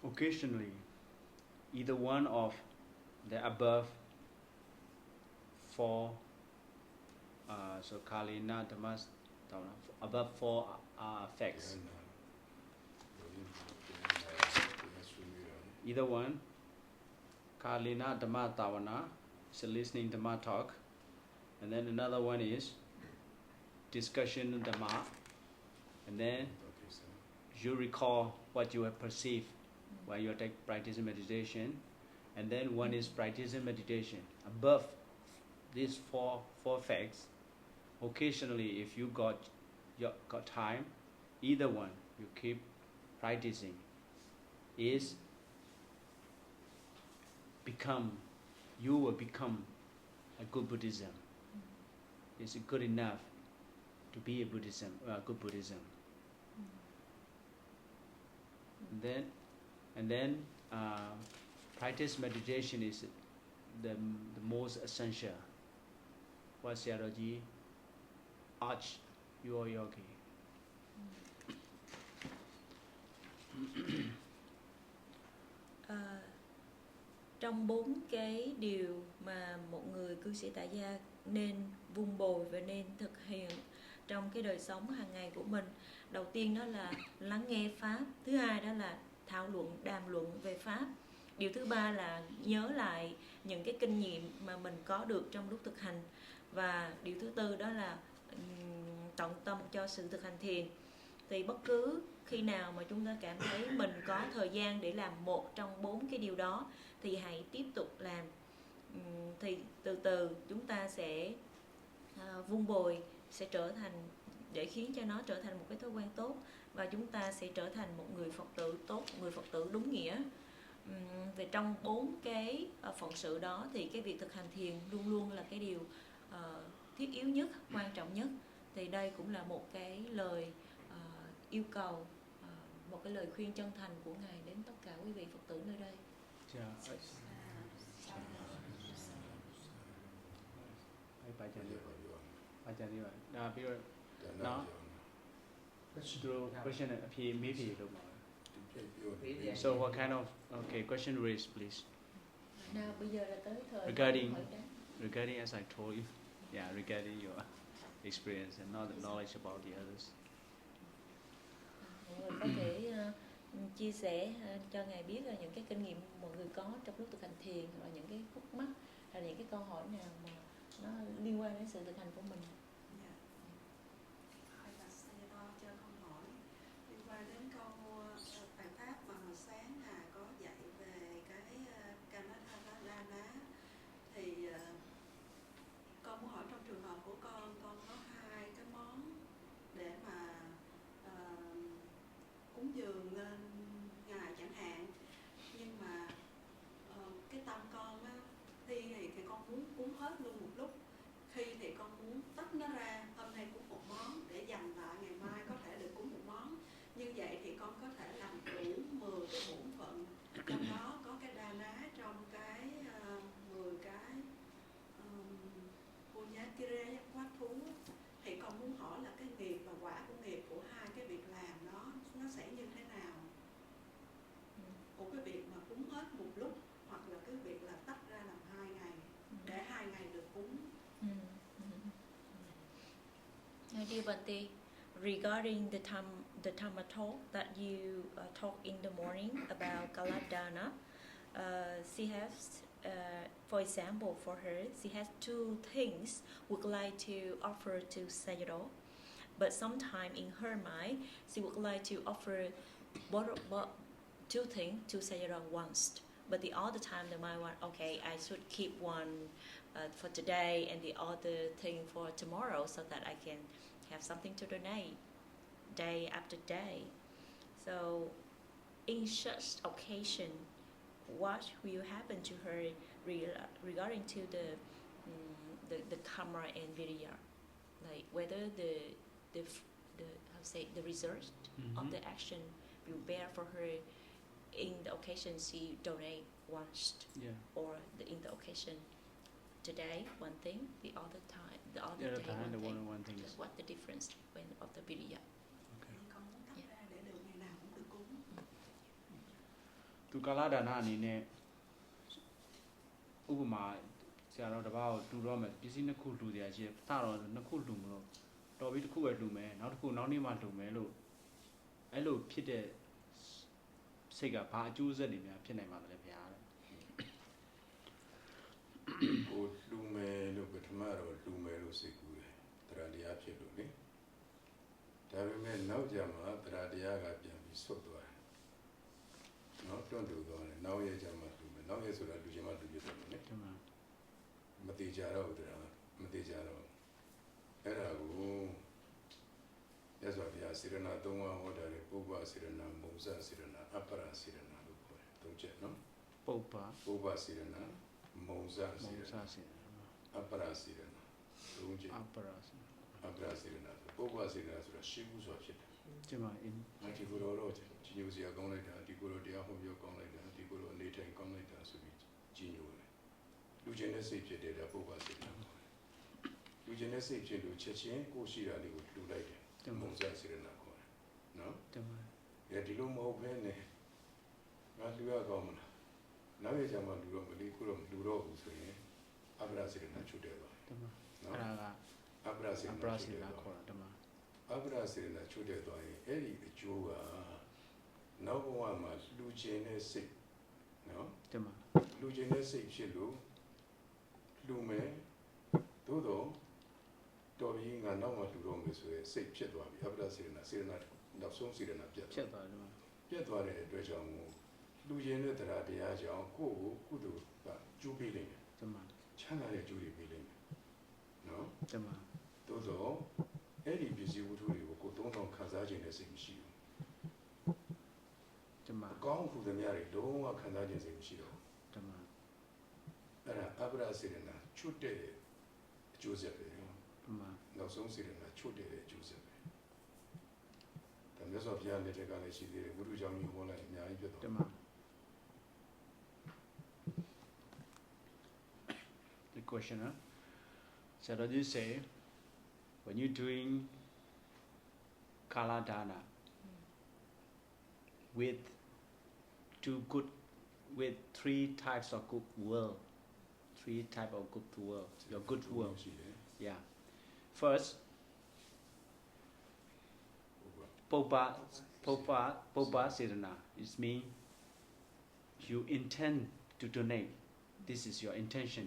Occasionally, either one of the above 4, so Kalina, Dhamma, above 4 effects. Either one, Kalina Dhamma Tavana, so listening Dhamma talk, and then another one is discussion Dhamma, and then you recall what you have perceived while you are practicing meditation, and then one is practicing meditation. Above these four facts, occasionally if you got time, either one you keep practicing you will become a good Buddhism. It's good enough to be a good Buddhism. And then practice meditation is the most essential. What Sayadaw urged your yogi. Trong 4 cái điều mà một người cư sĩ tại gia nên vun bồi và nên thực hiện trong cái đời sống hàng ngày của mình, đầu tiên đó là lắng nghe pháp, thứ hai đó là thảo luận, đàm luận về pháp, điều thứ ba là nhớ lại những cái kinh nghiệm mà mình có được trong lúc thực hành, và điều thứ tư đó là tận tâm cho sự thực hành thiền. Thì bất cứ khi nào mà chúng ta cảm thấy mình có thời gian để làm một trong 4 cái điều đó thì hãy tiếp tục làm. Thì từ từ chúng ta sẽ vun bồi, sẽ trở thành, để khiến cho nó trở thành một cái thói quen tốt, và chúng ta sẽ trở thành một người Phật tử tốt, người Phật tử đúng nghĩa. Về trong 4 cái phận sự đó thì cái việc thực hành thiền luôn luôn là cái điều thiết yếu nhất, quan trọng nhất. Thì đây cũng là một cái lời yêu cầu một cái lời khuyên chân thành của Ngài đến tất cả quý vị Phật tử nơi đây. ကြာအဲ့ပါကြတယ်ပါကြတယ်ဒါပြီးတော့ နော် သူတို့ question အဖြေမေးဖြေလုပ်ပါ ဒီပြပြော So what kind of okay question raised please Nào bây giờ là tới thời Regarding- hỏi đáp. regarding as I told you yeah regarding your experience and not the knowledge about the others Mọi người có thể chia sẻ cho Ngài biết là những cái kinh nghiệm mọi người có trong lúc thực hành thiền, hoặc là những cái khúc mắc hay là những cái câu hỏi nào mà nó liên quan đến sự thực hành của mình. Dạ. Hay là Sayadaw cho câu hỏi liên quan đến câu bài pháp mà hồi sáng Ngài có dạy về cái Kanadana, thì con muốn hỏi trong trường hợp của con có 2 cái món để mà cúng dường lên Ngài chẳng hạn, nhưng mà cái tâm con á, khi thì con muốn cúng hết luôn một lúc, khi thì con muốn tách nó ra, hôm nay cúng một món để dành lại ngày mai có thể được cúng một món. Như vậy thì con có thể làm đủ 10 cái bổn phận, trong đó có cái đa ná trong cái 10 cái Punyakire quát thú. Thì con muốn hỏi là cái nghiệp và quả của nghiệp của 2 cái việc làm đó nó sẽ như thế nào? Của cái việc mà cúng hết một lúc, hoặc là cái việc là tách ra làm 2 ngày để 2 ngày được cúng. Dear Bhante, regarding the Dhamma talk that you talk in the morning about Kaladana, she has, for example, for her, she has 2 things would like to offer to Sayadaw, but sometime in her mind, she would like to offer both 2 things to Sayadaw once. But the other time, the mind wants, okay, I should keep one for today and the other thing for tomorrow, so that I can have something to donate day after day. So, in such occasion, what will happen to her regarding to the karma and virya, like whether the how say the result of the action will bear for her in the occasion she donate once, yeah or in the occasion today one thing, the other time the other the other day time the one thing. one thing Just what the difference when of the virya. okay Thì con muốn tách ra để được ngày nào cũng được cúng. သူကာလဒါနအနေနဲ့ဥပမာဆရာတော်တစ်ပါးကိုတူတော့မယ်ပစ္စည်းနှစ်ခုတူကြရှိတယ်စတော့နှစ်ခုတူမလို့တော်ပြီးတစ်ခုပဲတူမယ်နောက်တစ်ခုနောက်နေ့မှတူမယ်လို့အဲ့လိုဖြစ်တဲ့စိတ်ကဘာအကျိုးဆက်တွေများဖြစ်နိုင်ပါသလဲဗျာတဲ့ ကိုလူမယ်လို့ပထမတော့လူမယ်လို့စိတ်ကူးတယ်တရားတရားဖြစ်လို့လေဒါပေမဲ့နောက်ကြမှာတရားတရားကပြန်ပြီးဆွတ်သွားတယ်နော်တွန့်တူသွားတယ်နောက်ရဲ့ကြမှာလူမယ်နောက်ရဲ့ဆိုတာလူချင်းမှလူဖြစ်တယ်လေ ဒီမှာ မတိကြတော့ဘူးတရားမတိကြတော့အဲ့ဒါကိုရသော်ဘုရားစေရနာ၃ပါးဟောတာလေပုဗ္ဗစေရနာမုံဇစေရနာအပ္ပရစေရနာလို့ခေါ်တယ်သုံးချက်နော် ပုပ္ပါ ပုဗ္ဗစေရနာမုံဇ မော စေရ စ နာ စေ အပ္ပရစေရနာသုံးချက် အပ္ပရာစေ အပ္ပရစေရနာဆိုပုဗ္ဗစေရနာဆိုတာရှိမှုဆိုတာဖြစ်တယ် ဒီမှာ in ဒီကိုယ်တော်ကြီးညိုစရာကောင်းလိုက်တာဒီကိုယ်တော်တရားဟောပြောကောင်းလိုက်တာဒီကိုယ်တော်အနေထိုင်ကောင်းလိုက်တာဆိုပြီးကြီးညိုတယ်လူချင်းတဲ့စိတ်ဖြစ်တယ်ဒါပုဗ္ဗစေရနာလူချင်းတဲ့စိတ်ဖြစ်လို့ချက်ချင်းကိုရှိတာလေးကိုလှူလိုက်တယ်မုံဇစေရနာခေါ်တယ်နော် ဒီမှာ ဒီလိုမဟုတ်ဘဲနဲ့ငါလူရကောင်းမလားနောက်ရကြမှာလူတော့မလေးခုတော့လူတော့ဘူးဆိုရင်အပ္ပရစေရနာချုပ်တယ်ပါ ဒီမှာ နော် အဲ့ဒါ အပ္ပရစေရ ကအပ္ပ နာ ရာ ချုပ် စေ တယ် လာ ပါ ခေါ်တာဒီမှာ အပ္ပရစေရနာချုပ်တယ်သွားရင်အဲ့ဒီအကျိုးကနောက်ဘဝမှာလူချင်းတဲ့စိတ်နော် ဒီမှာ လူချင်းတဲ့စိတ်ဖြစ်လို့လူမယ်သို့တော့တော်ပြီးငါနောက်မှလူတော့မယ်ဆိုရင်စိတ်ဖြစ်သွားပြီအပ္ပရစေရနာစေရနာနောက်ဆုံးစေရနာပြတ် ဖြတ်သွားဒီမှာ ပြတ်သွားတဲ့အတွက်ကြောင့်လူချင်းတဲ့တရားတရားကြောင့်ကိုယ့်ကိုကုသိုလ်ကကျိုးပေးလိမ့်မယ် ဒီမှာ ချမ်းသာတဲ့ကျိုးတွေပေးလိမ့်မယ်နော် ဒီမှာ သို့တော့အဲ့ဒီပစ္စည်းဝတ္ထုတွေကိုကိုယ်သုံးဆောင်ခံစားခြင်းနဲ့စိတ်မရှိဘူး ဒီမှာ အကောင်းခုသမျှတွေလုံးဝခံစားခြင်းစိတ်မရှိတော့ ဒီမှာ အဲ့ဒါအပ္ပရစေရနာချွတ်တဲ့အကျိုးဆက်ပဲ ဒီမှာ နောက်ဆုံးစေရနာချွတ်တဲ့အကျိုးဆက်ပဲဒါ မြတ်စွာဘုရားလက်ထက်ကလည်းရှိသေးတယ်ဝိတုကြောင့်မျိုးဟောလိုက်အများကြီးဖြစ်သွား တမ The question, huh? Sayadaw say, when you're doing Kala Dana with three types of good will, your good will. ရှိတယ် Yeah. First, Popa Sedana. It means you intend to donate. This is your intention.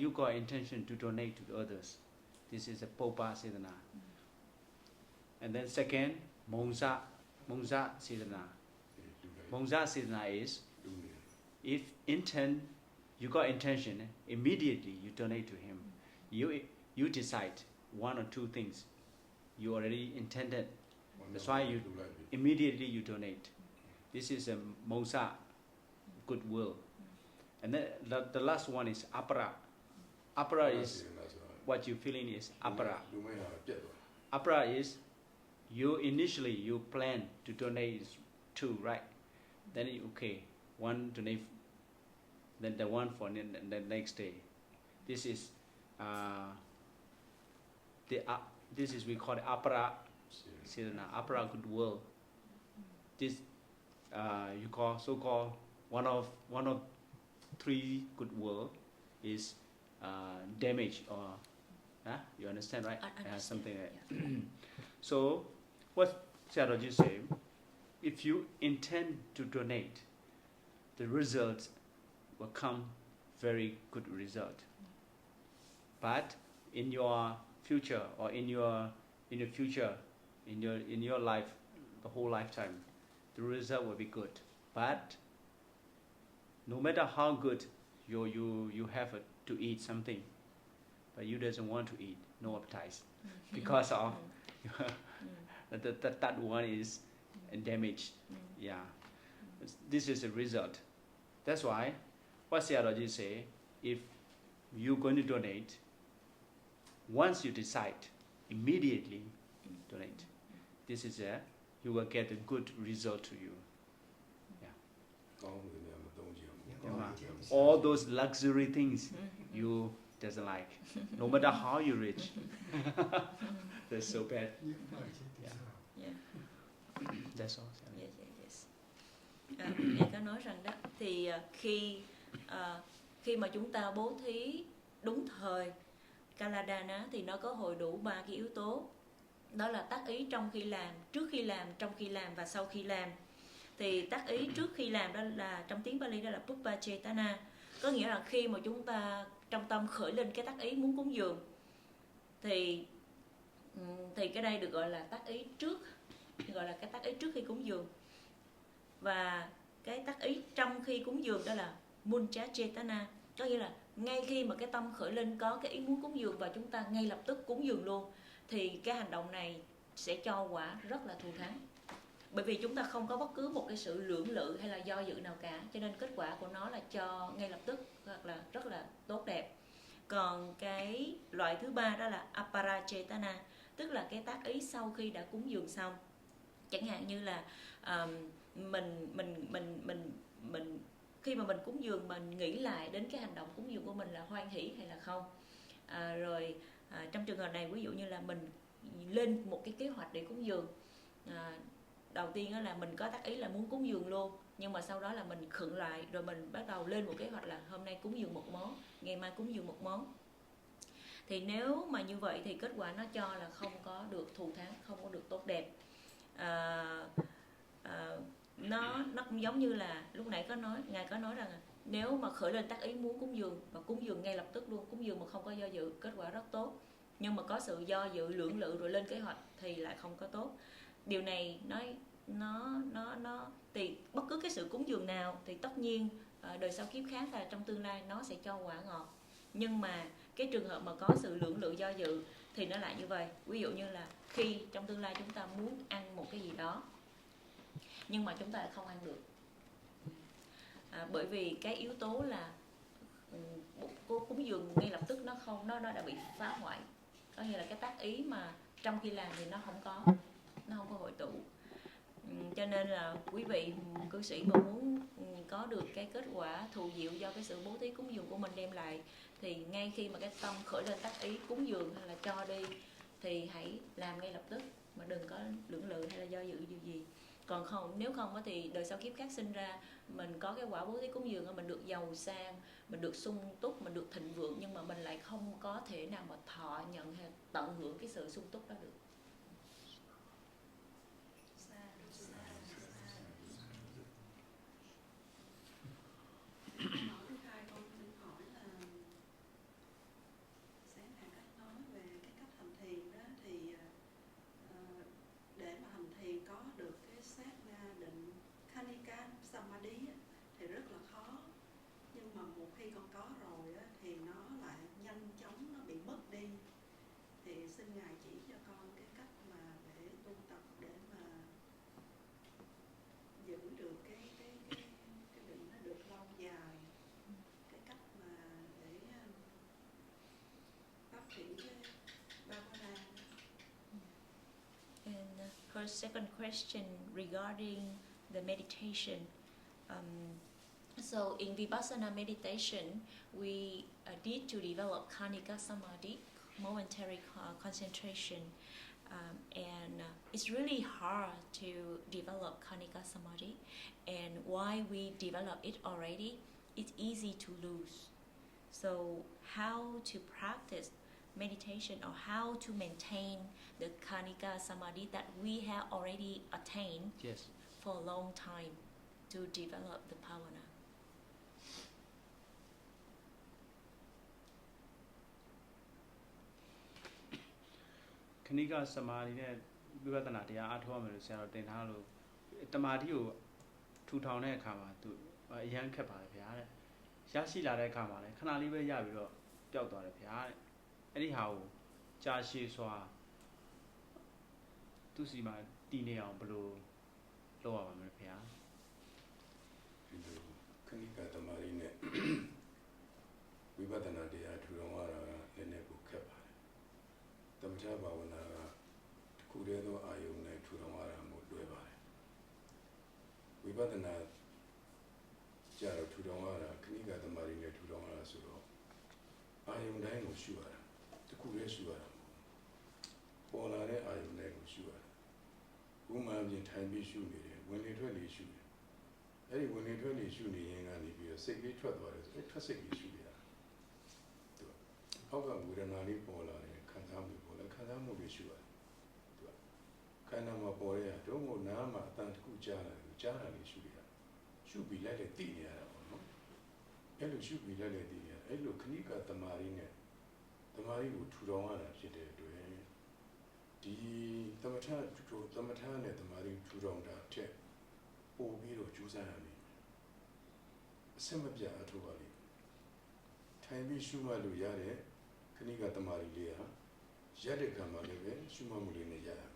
You got intention to donate to others. This is a Popa Sedana. And then second, Mongsa Sedana. Mongsa Sedana is if you got intention, immediately you donate to him. You decide one or two things. You already intended. That's why you immediately you donate. This is a Mongsa, goodwill. And then the last one is Apara. Apara is what you feeling is Apara. Apara is you plan to donate two, right? Then okay, one donate, then the one for the next day. This is we call it Apara Sedana, Apara goodwill. This you call so-called one of three goodwill is damage or you understand, right? Something like that. So what Sayadaw say, if you intend to donate, the result will come very good result. But in your future or in your life, the whole lifetime, the result will be good. But no matter how good you have to eat something, but you doesn't want to eat, no appetite, because of that one is damaged. Yeah, this is a result. That's why what Sayadaw say, if you're going to donate, once you decide, immediately donate. This is you will get a good result to you. All those luxury things you doesn't like, no matter how you rich. That's so bad. That's all. Yes. Ngài có nói rằng đó thì khi mà chúng ta bố thí đúng thời Kaladana thì nó có hội đủ 3 cái yếu tố. Đó là tác ý trong khi làm, trước khi làm, trong khi làm và sau khi làm. Thì tác ý trước khi làm đó là trong tiếng Pali đó là Pupa Chetana, có nghĩa là khi mà chúng ta trong tâm khởi lên cái tác ý muốn cúng dường thì cái đây được gọi là tác ý trước, gọi là cái tác ý trước khi cúng dường. Và cái tác ý trong khi cúng dường đó là Muncha Chetana, có nghĩa là ngay khi mà cái tâm khởi lên có cái ý muốn cúng dường và chúng ta ngay lập tức cúng dường luôn, thì cái hành động này sẽ cho quả rất là thù thắng. Bởi vì chúng ta không có bất cứ một cái sự lưỡng lự hay là do dự nào cả, cho nên kết quả của nó là cho ngay lập tức hoặc là rất là tốt đẹp. Còn cái loại thứ ba đó là Aparachetana, tức là cái tác ý sau khi đã cúng dường xong. Chẳng hạn như là mình khi mà mình cúng dường mình nghĩ lại đến cái hành động cúng dường của mình là hoan hỷ hay là không. Trong trường hợp này ví dụ như là mình lên một cái kế hoạch để cúng dường. Đầu tiên là mình có tác ý là muốn cúng dường luôn, nhưng mà sau đó là mình khựng lại rồi mình bắt đầu lên một kế hoạch là hôm nay cúng dường một món, ngày mai cúng dường một món. Thì nếu mà như vậy thì kết quả nó cho là không có được thù thắng, không có được tốt đẹp. Nó cũng giống như là lúc nãy Ngài có nói rằng nếu mà khởi lên tác ý muốn cúng dường và cúng dường ngay lập tức luôn, cúng dường mà không có do dự, kết quả rất tốt. Nhưng mà có sự do dự lưỡng lự rồi lên kế hoạch thì lại không có tốt. Điều này nó thì bất cứ cái sự cúng dường nào thì tất nhiên đời sau kiếp khác là trong tương lai nó sẽ cho quả ngọt. Nhưng mà cái trường hợp mà có sự lưỡng lự do dự thì nó lại như vậy. Ví dụ như là khi trong tương lai chúng ta muốn ăn một cái gì đó nhưng mà chúng ta lại không ăn được, bởi vì cái yếu tố là cúng dường ngay lập tức nó đã bị phá hoại. Có nghĩa là cái tác ý mà trong khi làm thì nó không có hội tụ. Cho nên là quý vị cư sĩ mà muốn có được cái kết quả thù diệu do cái sự bố thí cúng dường của mình đem lại, thì ngay khi mà cái tâm khởi lên tác ý cúng dường hay là cho đi thì hãy làm ngay lập tức, mà đừng có lưỡng lự hay là do dự điều gì. Còn không, nếu không thì đời sau kiếp khác sinh ra mình có cái quả bố thí cúng dường, mình được giàu sang, mình được sung túc, mình được thịnh vượng, nhưng mà mình lại không có thể nào mà thọ nhận hay tận hưởng cái sự sung túc đó được. Hỏi thứ hai con xin hỏi là sáng nay cách nói về cái cách hành thiền đó, thì để mà hành thiền có được cái sát na định Khanika Samadhi á, thì rất là khó. Nhưng mà một khi con có rồi á, thì nó lại nhanh chóng nó bị mất đi. Thì xin Ngài chỉ cho con cái cách mà để tu tập để mà giữ được cái định nó được lâu dài, cái cách mà để phát triển cái Bhavana. And her second question regarding the meditation. So in Vipassana meditation, we need to develop Khanika Samadhi, momentary concentration. And it's really hard to develop Khanika Samadhi. And why we develop it already, it's easy to lose. So how to practice meditation, or how to maintain the Khanika Samadhi that we have already attained Yes. for a long time to develop the Bhavana. Khanika Samadhi နဲ့ဝိပဿနာတရားအားထုတ်ရမယ်လို့ဆရာတော်တင်ထားလို့တမာတိကိုထူထောင်တဲ့အခါမှာသူအရန်ခက်ပါတယ်ဗျာတဲ့ရရှိလာတဲ့အခါမှာလည်းခဏလေးပဲရပြီးတော့ပျောက်သွားတယ်ဗျာတဲ့အဲ့ဒီဟာကိုကြာရှည်စွာသူစီမှာတည်နေအောင်ဘယ်လိုလုပ်ရပါမလဲဗျာ ဒီလိုခဏိကတမာရီနဲ့ဝိပဿနာတရားထူထောင်ရတာကလည်းနည်းကိုခက်ပါတယ်သမထဘာဝနာကတစ်ခုတည်းသောအာယုံနဲ့ထူထောင်ရတာမို့လွယ်ပါတယ်ဝိပဿနာကြတော့ထူထောင်ရတာခဏိကတမာရီနဲ့ထူထောင်ရတာဆိုတော့အာယုံတိုင်းကိုရှုရတာတစ်ခုတည်းရှုရတာပေါ်လာတဲ့အာယုံတိုင်းကိုရှုရတာဥမာပြင်ထိုင်ပြီးရှုနေတယ်ဝင်လေထွက်လေရှုတယ်အဲ့ဒီဝင်လေထွက်လေရှုနေရင်ကနေပြီးတော့စိတ်လေးထွက်သွားတယ်ဆိုအဲ့ထွက်စိတ်လေးရှုရတာသူကအောက်ကဝေဒနာလေးပေါ်လာတယ်ခံစားမှုပေါ်လာခံစားမှုလေးရှုရတယ်သူကခန္ဓာမှာပေါ်ရတော့မို့နားမှာအတန်တစ်ခုကြားလာတယ်ကြားတာလေးရှုရတာရှုပြီးလိုက်လေသိနေရတာပေါ့နော်အဲ့လိုရှုပြီးလိုက်လေသိနေရအဲ့လိုခဏိကတမာရီနဲ့တမာရီကိုထူထောင်ရတာဖြစ်တဲ့အတွက်ဒီသမထနဲ့တမာရီထူထောင်တာထက်ပို့ပြီးတော့ကြိုးစားရမယ်အစမပြတ်အထောက်ပါလိမ့်ထိုင်ပြီးရှုမှတ်လို့ရတဲ့ခဏိကတမာရီလေးဟာရတဲ့ကံမှာလည်းပဲရှုမှတ်မှုလေးနဲ့ရရမယ်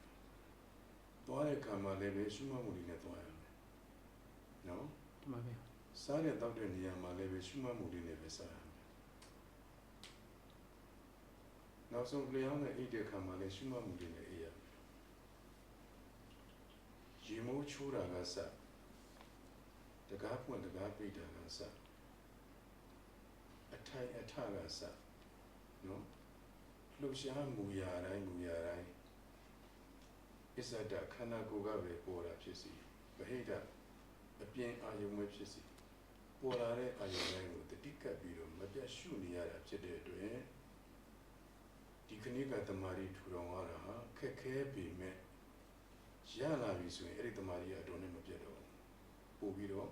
သွားတဲ့ကံမှာလည်းပဲရှုမှတ်မှုလေးနဲ့သွားရမယ်နော်ဒီမှာဗျာစားတဲ့တောက်တဲ့နေရာမှာလည်းပဲရှုမှတ်မှုလေးနဲ့ပဲစားရမယ်နောက်ဆုံးလျောင်းတဲ့အိတ်တဲ့ကံမှာလည်းရှုမှတ်မှုလေးနဲ့အေးရမယ်ရေမိုးချိုးတာကစတကားပွင့်တကားပိတ်တာကစအထိုင်အထကစနော်လှူရှားမူရာတိုင်းအစ္ဆဒခန္ဓာကိုယ်ကပဲပေါ်တာဖြစ်စီဗဟိတအပြင်အာယုံပဲဖြစ်စီပေါ်လာတဲ့အာယုံတိုင်းကိုတတိကပ်ပြီးတော့မပြတ်ရှုနေရတာဖြစ်တဲ့အတွက်ဒီခဏိကတမာရီထူထောင်ရတာဟာခက်ခဲပေမဲ့ရလာပြီဆိုရင်အဲ့ဒီတမာရီအတော်နဲ့မပြတ်တော့ပို့ပြီးတော့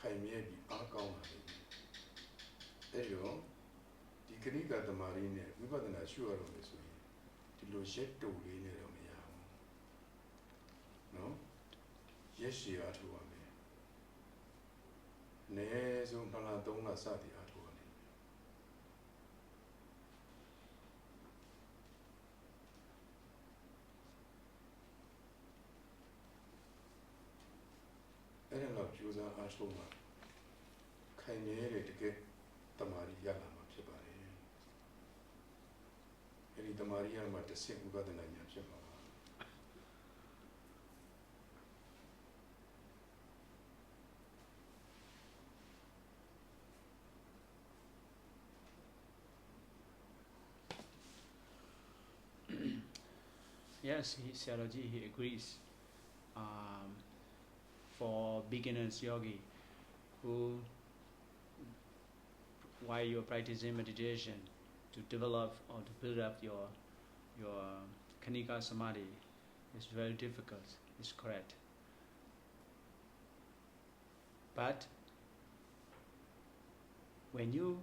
ခိုင်မြဲပြီးအားကောင်းလာတယ်အဲ့တော့ဒီခဏိကတမာရီနဲ့ဝိပဿနာရှုရတော့မယ်ဆိုရင်ဒီလိုရက်တူလေးနဲ့တော့မရဘူးနော်ရက်ရှည်အားထုတ်ရမယ်အနည်းဆုံး2လ3လစသည်အားထုတ်ရမယ်အဲ့ဒါတော့ကြိုးစားအားထုတ်မှခိုင်မြဲတဲ့တကယ်တမာရီရလာမှာဖြစ်ပါတယ်အဲ့ဒီတမာရီရမှာတစ်ဆင့်ဥပဒနာညာဖြစ်မှာပါ Yes, Sayadaw he agrees. For beginners yogi who, while you're practicing meditation, to develop or to build up your Khanika Samadhi is very difficult. It's correct. But when you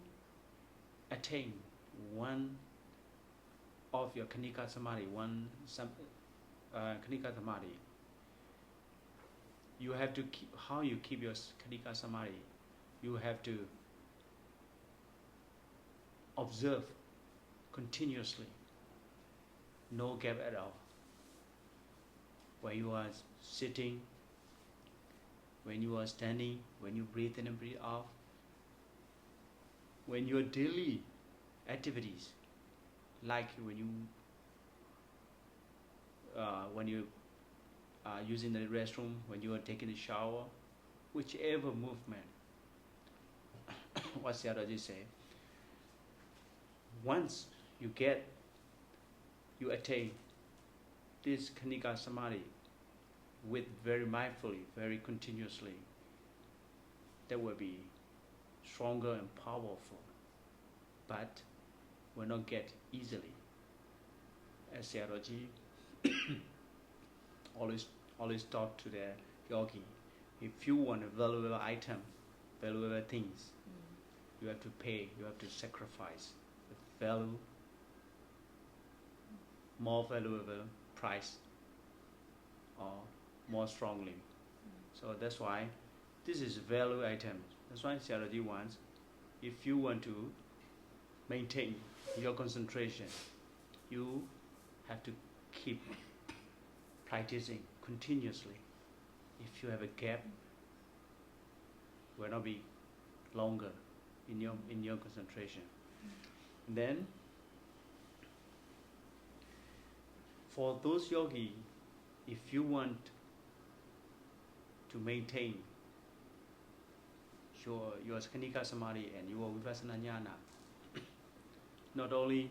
attain one of your Khanika Samadhi, Khanika Samadhi, you have to keep, how you keep your Khanika Samadhi, you have to observe continuously, no gap at all. When you are sitting, when you are standing, when you breathe in and breathe out, when your daily activities, like when you are using the restroom, when you are taking a shower, whichever movement, what Sayadaw say, once you attain this Khanika Samadhi with very mindfully, very continuously, that will be stronger and powerful, but will not get easily. As Sayadaw always talk to the yogi, if you want a valuable item, valuable things, you have to pay, you have to sacrifice the value, more valuable price, or more strongly. So that's why this is a value item. That's why Sayadaw wants, if you want to maintain your concentration, you have to keep practicing continuously. If you have a gap, it will not be longer in your concentration. And then for those yogi, if you want to maintain your Khanika Samadhi and your Vipassana Jnana, not only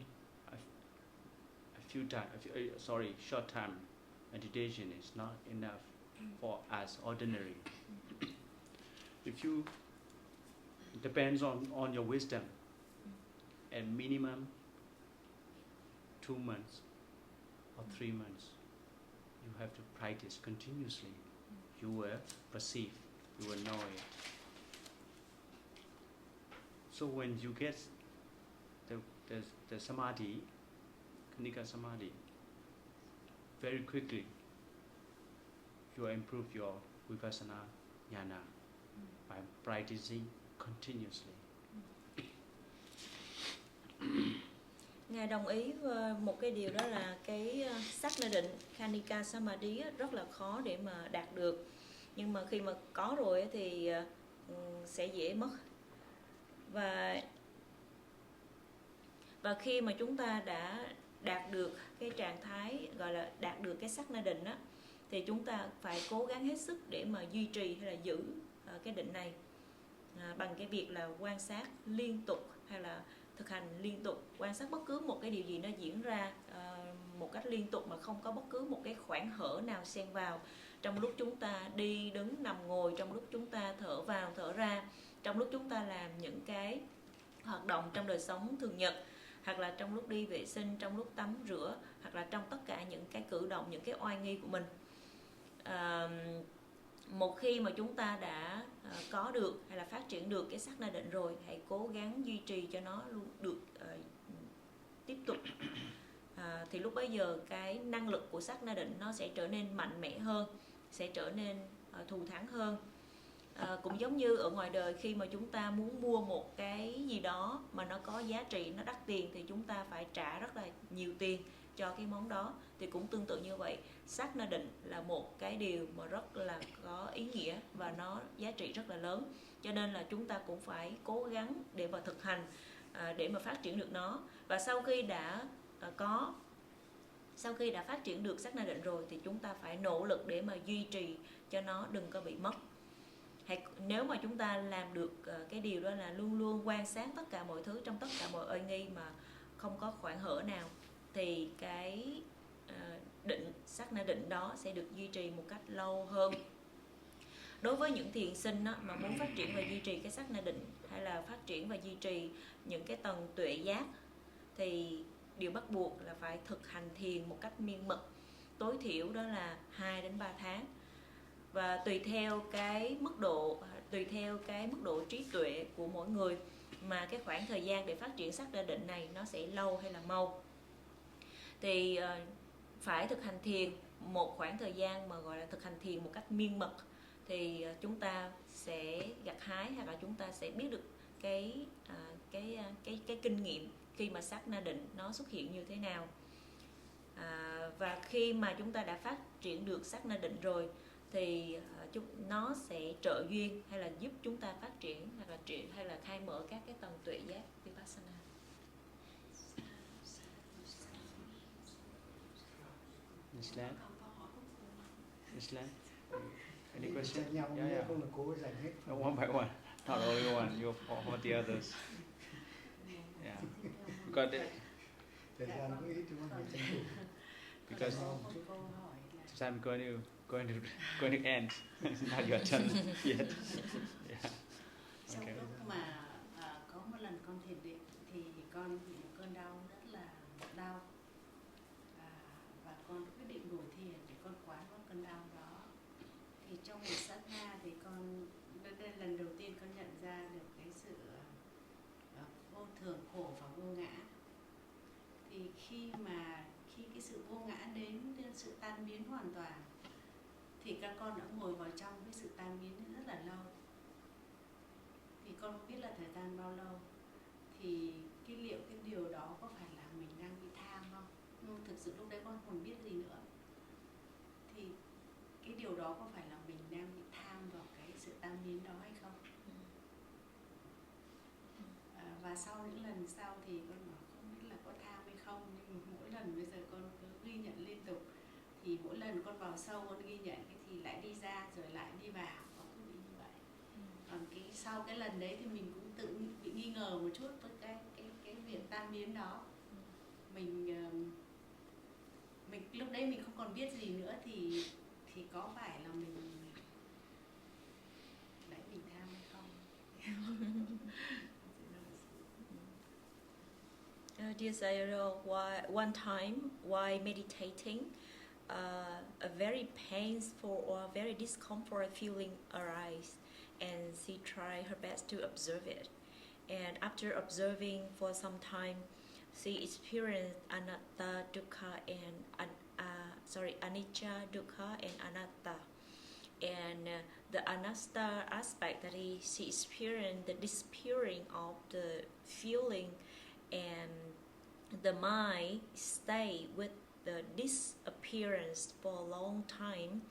short time meditation is not enough for us ordinary. If you depends on your wisdom, at minimum 2 months or 3 months, you have to practice continuously. You will perceive, you will know it. So when you get the Samadhi, Khanika Samadhi, very quickly you will improve your Vipassana Jnana by practicing continuously. Ngài đồng ý với một cái điều đó là cái sắc na định Khanika Samadhi rất là khó để mà đạt được, nhưng mà khi mà có rồi thì sẽ dễ mất. Và khi mà chúng ta đã đạt được cái trạng thái gọi là đạt được cái sắc na định á, thì chúng ta phải cố gắng hết sức để mà duy trì hay là giữ cái định này bằng cái việc là quan sát liên tục hay là thực hành liên tục, quan sát bất cứ một cái điều gì nó diễn ra một cách liên tục mà không có bất cứ một cái khoảng hở nào xen vào. Trong lúc chúng ta đi, đứng, nằm, ngồi, trong lúc chúng ta thở vào, thở ra, trong lúc chúng ta làm những cái hoạt động trong đời sống thường nhật, hoặc là trong lúc đi vệ sinh, trong lúc tắm rửa, hoặc là trong tất cả những cái cử động, những cái oai nghi của mình. Một khi mà chúng ta đã có được hay là phát triển được cái sắc na định rồi, hãy cố gắng duy trì cho nó luôn được tiếp tục. Thì lúc bấy giờ cái năng lực của sắc na định nó sẽ trở nên mạnh mẽ hơn, sẽ trở nên thù thắng hơn. Cũng giống như ở ngoài đời, khi mà chúng ta muốn mua một cái gì đó mà nó có giá trị, nó đắt tiền, thì chúng ta phải trả rất là nhiều tiền cho cái món đó. Thì cũng tương tự như vậy, sắc na định là một cái điều mà rất là có ý nghĩa và nó giá trị rất là lớn. Cho nên là chúng ta cũng phải cố gắng để mà thực hành, để mà phát triển được nó. Và sau khi đã phát triển được sắc na định rồi, thì chúng ta phải nỗ lực để mà duy trì cho nó đừng có bị mất. Nếu mà chúng ta làm được cái điều đó là luôn luôn quan sát tất cả mọi thứ trong tất cả mọi oai nghi mà không có khoảng hở nào, thì cái định sắc na định đó sẽ được duy trì một cách lâu hơn. Đối với những thiền sinh á, mà muốn phát triển và duy trì cái sắc na định hay là phát triển và duy trì những cái tầng tuệ giác thì điều bắt buộc là phải thực hành thiền một cách miên mật, tối thiểu đó là 2 đến 3 tháng. Và tùy theo cái mức độ trí tuệ của mỗi người mà cái khoảng thời gian để phát triển sắc na định này nó sẽ lâu hay là mau. Thì phải thực hành thiền một khoảng thời gian mà gọi là thực hành thiền một cách miên mật thì chúng ta sẽ gặt hái hay là chúng ta sẽ biết được cái kinh nghiệm khi mà sắc na định nó xuất hiện như thế nào. Và khi mà chúng ta đã phát triển được sắc na định rồi thì nó sẽ trợ duyên hay là giúp chúng ta phát triển hay là khai mở các cái tầng tuệ giác vipassana. Islam. Islam. Any Đi question? chạy nhau Yeah, yeah. không là cố giải hết. One by one, not only one. You for the others. Yeah. Because Thời gian cũng ít chúng ta phải tranh thủ. because Câu hỏi là time going to end. It's not your turn yet. Yeah. trong Okay. lúc mà có một lần con thiền định thì con bị một cơn đau rất là đau, và con quyết định ngồi thiền để con quán vào cơn đau đó. Thì trong một sát na thì con đây lần đầu tiên con nhận ra được cái sự vô thường, khổ và vô ngã. Thì khi cái sự vô ngã đến sự tan biến hoàn toàn thì các con đã ngồi vào trong cái sự tan biến rất là lâu. Thì con không biết là thời gian bao lâu. Thì liệu cái điều đó có phải là mình đang bị tham không? Nhưng thực sự lúc đấy con không biết gì nữa. Thì cái điều đó có phải là mình đang bị tham vào cái sự tan biến đó hay không? Và sau những lần sau thì con bảo không biết là có tham hay không. Nhưng mỗi lần bây giờ con cứ ghi nhận liên tục. Thì mỗi lần con vào sâu con ghi nhận cái thì lại đi ra rồi lại đi vào, con cứ bị như vậy. Còn sau cái lần đấy thì mình cũng tự bị nghi ngờ một chút với cái việc tan biến đó. Mình lúc đấy mình không còn biết gì nữa thì có phải là mình đấy mình tham hay không? Dear Sayadaw, one time while meditating, a very painful or very discomfort feeling arises, and she tried her best to observe it. And after observing for some time, she experienced anatta, dukkha, and anicca, dukkha, and anatta. And the anatta aspect that she experienced the disappearing of the feeling, and the mind stay with the disappearance for a long time,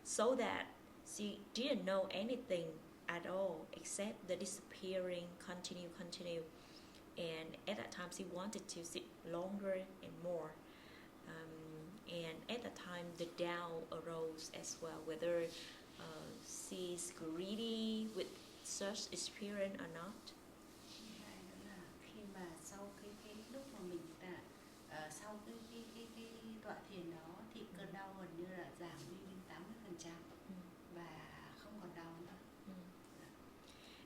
so that she didn't know anything at all except the disappearing continue. And at that time she wanted to sit longer and more. And at that time the doubt arose as well, whether she's greedy with such experience or not. Hai nữa là khi mà sau cái lúc mà mình sau cái tọa thiền đó thì cơn đau gần như là giảm đi đến 80% và không còn đau nữa.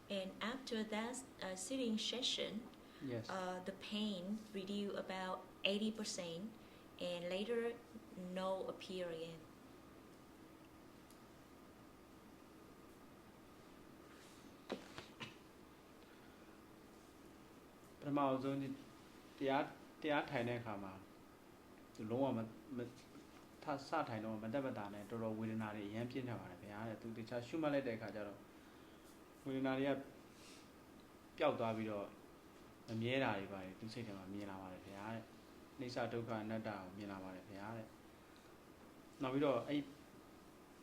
And after that sitting session, Yes. the pain reduced about 80%, and later no appear again. But I'm also theထိုင်တဲ့အခါမှာသူလုံးဝမစထိုင်တော့မတက်မတာနဲ့တော်တော်ဝေဒနာတွေအရင်ပြင်းထန်ပါတယ်ဗျာတဲ့သူတခြားရှုမှတ်လိုက်တဲ့အခါကျတော့ဝေဒနာတွေကပျောက်သွားပြီးတော့မမြဲတာတွေပါတယ်သူစိတ်ထဲမှာမြင်လာပါတယ်ဗျာတဲ့အိဋ္ဌဒုက္ခအနတ္တကိုမြင်လာပါတယ်ဗျာတဲ့နောက်ပြီးတော့အဲ့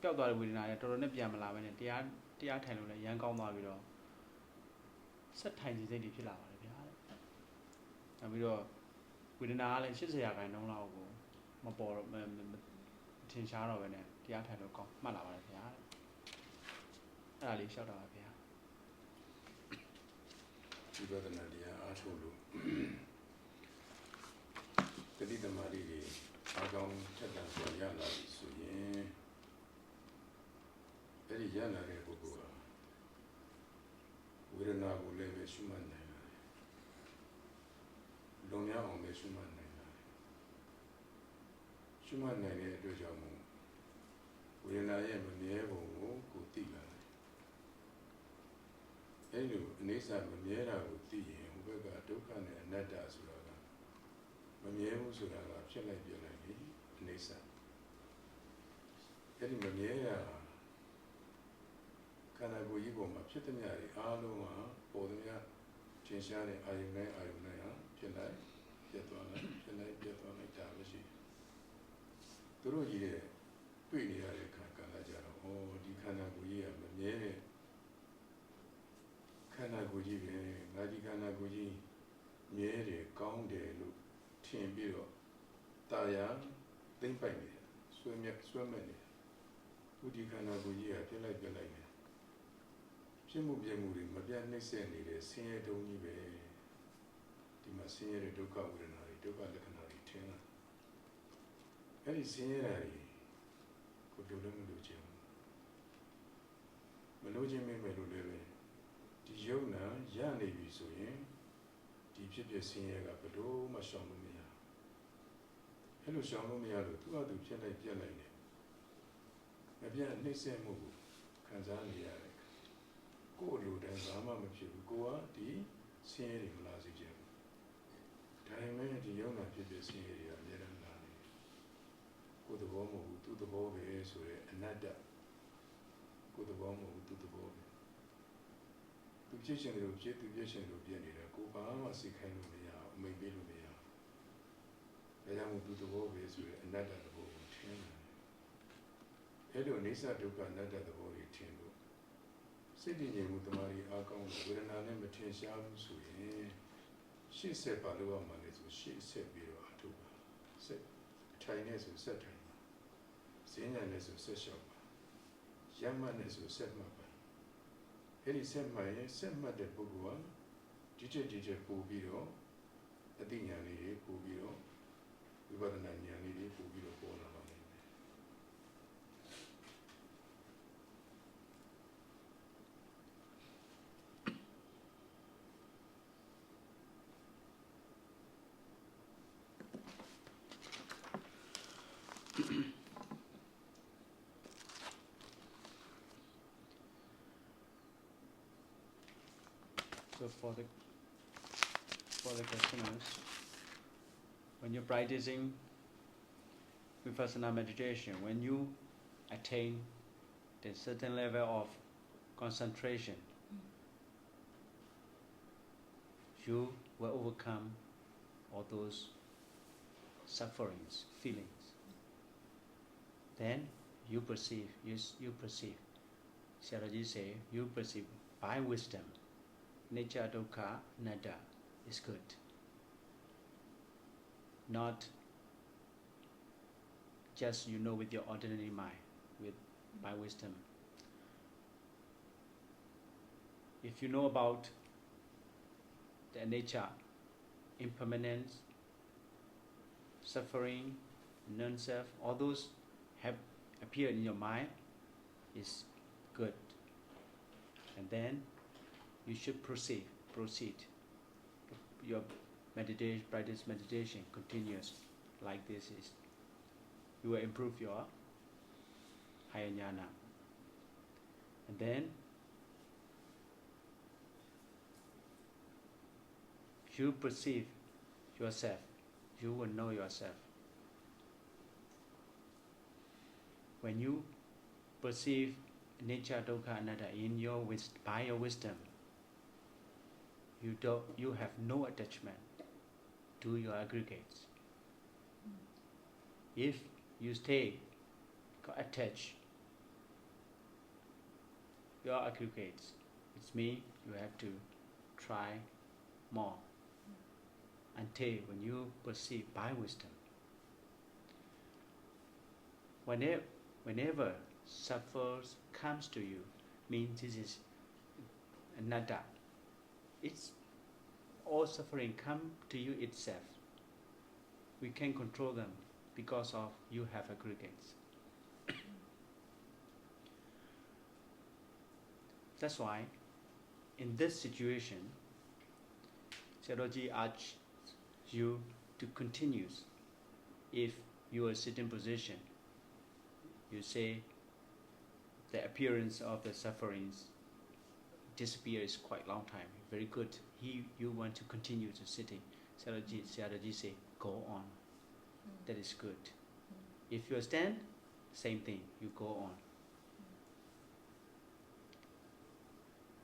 ပျောက်သွားတဲ့ဝေဒနာတွေတော်တော်နဲ့ပြန်မလာဘဲနဲ့တရားထိုင်လို့လည်းရမ်းကောင်းသွားပြီးတော့ဆက်ထိုင်ခြင်းစိတ်တွေဖြစ်လာပါတယ်ဗျာတဲ့နောက်ပြီးတော့ဝေဒနာကလည်း80%လောက်ကိုမပေါ်တော့ထင်ရှားတော့ပဲနဲ့တရားထိုင်လို့ကောင်းမှတ်လာပါတယ်ဗျာတဲ့အဲ့ဒါလေးရှောက်တာပါဗျာ ဒီဝဒနာတရားအားထုတ်လို့တတိသမารီတွေအ ကောင်ထက်တန်စွာရလာပြီဆိုရင်အဲ့ဒီရလာတဲ့ပုဂ္ဂိုလ်ဟာဝေဒနာကိုလည်းပဲရှုမှတ်နိုင်တယ်။လုံမြောက်အောင်လည်းရှုမှတ်နိုင်တယ်။ရှုမှတ်နိုင်တဲ့အတွက်ကြောင့်ဝေဒနာရဲ့မမြဲပုံကိုသိလာတယ်။အဲ့လိုအနေစာမမြဲတာကိုသိရင်ဟိုဘက်ကဒုက္ခနဲ့အနတ္တဆိုတာကမမြဲဘူးဆိုတာကဖြစ်လိုက်ပြလိုက်ပြီအနေစာအဲ့ဒီမမြဲတာခန္ဓာကိုယ်ကြီးပေါ်မှာဖြစ်သမျှတွေအားလုံးကပေါ်သမျှထင်ရှားတဲ့အာယုန်နဲ့အာယုန်နဲ့ဟာဖြစ်လိုက်ပြတ်သွားလိုက်ဖြစ်လိုက်ပြတ်သွားလိုက်ဒါပဲရှိသူတို့ကြီးတဲ့တွေ့နေရတဲ့ခန္ဓာကကြတော့ဩဒီခန္ဓာကိုယ်ကြီးကမမြဲတဲ့ခန္ဓာကိုယ်ကြီးပဲငါဒီခန္ဓာကိုယ်ကြီးမြဲတယ်ကောင်းတယ်လို့ထင်ပြီးတော့တာယာသိမ့်ပိုက်နေတယ်ဆွဲမဲ့နေတယ်သူဒီခန္ဓာကိုယ်ကြီးကပြက်လိုက်နေဖြစ်မှုပြမှုတွေမပြတ်နှိမ့်ဆက်နေတဲ့ဆင်းရဲတုံးကြီးပဲဒီမှာဆင်းရဲတဲ့ဒုက္ခဝေဒနာတွေဒုက္ခလက္ခဏာတွေထင်လာအဲ့ဒီဆင်းရဲတာတွေကိုတို့လည်းမလို့ခြင်းမလို့ခြင်းမဲ့လို့လည်းပဲဒီယုံနာရနေပြီဆိုရင်ဒီဖြစ်ဖြစ်ဆင်းရဲကဘယ်လိုမှရှောင်လို့မရအဲ့လိုရှောင်လို့မရလို့သူ့အတူဖြစ်လိုက်ပြက်လိုက်နေမပြတ်နှိမ့်ဆက်မှုကိုခံစားနေရတယ်ကိုယ်လိုတိုင်းဘာမှမဖြစ်ဘူးကိုကဒီဆင်းရဲတွေမလာစေချင်ဘူးဒါပေမဲ့ဒီယုံနာဖြစ်ဖြစ်ဆင်းရဲတွေကအများကြီးလာနေတယ်ကိုယ်သဘောမဟုတ်ဘူးသူ့သဘောပဲဆိုရဲအနတ္တကိုယ်သဘောမဟုတ်ဘူးသူ့သဘောပဲသူဖြစ်ရှင်တယ်လို့ဖြစ်သူဖြစ်ရှင်လို့ပြည့်နေတာကိုယ်ဘာမှစိတ်ခိုင်းလို့မရအောင်အမိတ်ပေးလို့မရအောင်ဒါကြောင့်မို့သူ့သဘောပဲဆိုရဲအနတ္တသဘောကိုထင်တယ်အဲ့လိုအိဋ္ဌဒုက္ခအနတ္တသဘောတွေထင်လို့စိတ်တည်ငြိမ်မှုတမာရီအားကောင်းဝေဒနာနဲ့မထင်ရှားဘူးဆိုရင်ရှေ့ဆက်ပါလို့ရမှာလေဆိုရှေ့ဆက်ပြီးတော့အထုပါဆက်ထိုင်နေဆိုဆက်ထိုင်ပါဈဉ္ညာနဲ့ဆိုဆက်လျှောက်ပါရမတ်နဲ့ဆိုဆက်မှတ်ပါအဲ့ဒီဆက်မှတ်ရင်ဆက်မှတ်တဲ့ပုဂ္ဂိုလ်ကဒီချက်ပို့ပြီးတော့အသိဉာဏ်လေးတွေပို့ပြီးတော့ဝိပဿနာဉာဏ်လေးတွေပို့ပြီးတော့ပေါ်လာပါလိမ့်မယ် So for the questioners, when you're practicing vipassana meditation, when you attain a certain level of concentration, you will overcome all those sufferings, feelings. Then you perceive, Sayadaw say, you perceive by wisdom. Nature dukkha anatta is good. Not just you know with your ordinary mind, by wisdom. If you know about the nature, impermanence, suffering, non-self, all those have appeared in your mind is good. And then you should proceed. Your meditation, practice meditation continues like this is. You will improve your higher jnana. And then you perceive yourself. You will know yourself. When you perceive nature, dukkha, anatta by your wisdom, you have no attachment to your aggregates. If you stay attached your aggregates, it means you have to try more until when you perceive by wisdom. Whenever suffers comes to you, means this is anatta. It's all suffering come to you itself. We can control them because of you have aggregates. That's why in this situation, Sayadaw urges you to continue. If you are sitting position, you say the appearance of the sufferings disappears quite long time. Very good. You want to continue to sitting. Sayadaw say, go on. That is good. If you stand, same thing. You go on.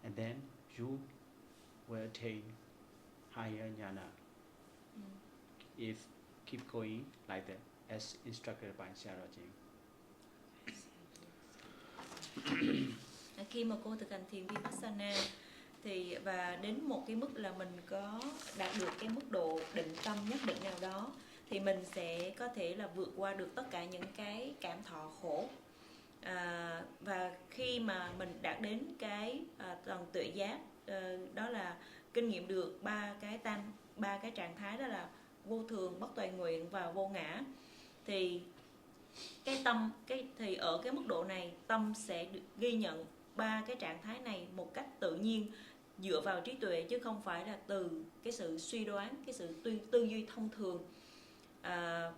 And then you will attain higher jnana. If keep going like that, as instructed by Sayadaw. Khi mà cô thực hành thiền Vipassana thì và đến một cái mức là mình có đạt được cái mức độ định tâm nhất định nào đó thì mình sẽ có thể là vượt qua được tất cả những cái cảm thọ khổ. Và khi mà mình đạt đến cái tầng tuệ giác, đó là kinh nghiệm được ba cái trạng thái, đó là vô thường, bất toàn nguyện và vô ngã, thì thì ở cái mức độ này tâm sẽ được ghi nhận ba cái trạng thái này một cách tự nhiên dựa vào trí tuệ, chứ không phải là từ cái sự suy đoán, cái sự tư duy thông thường.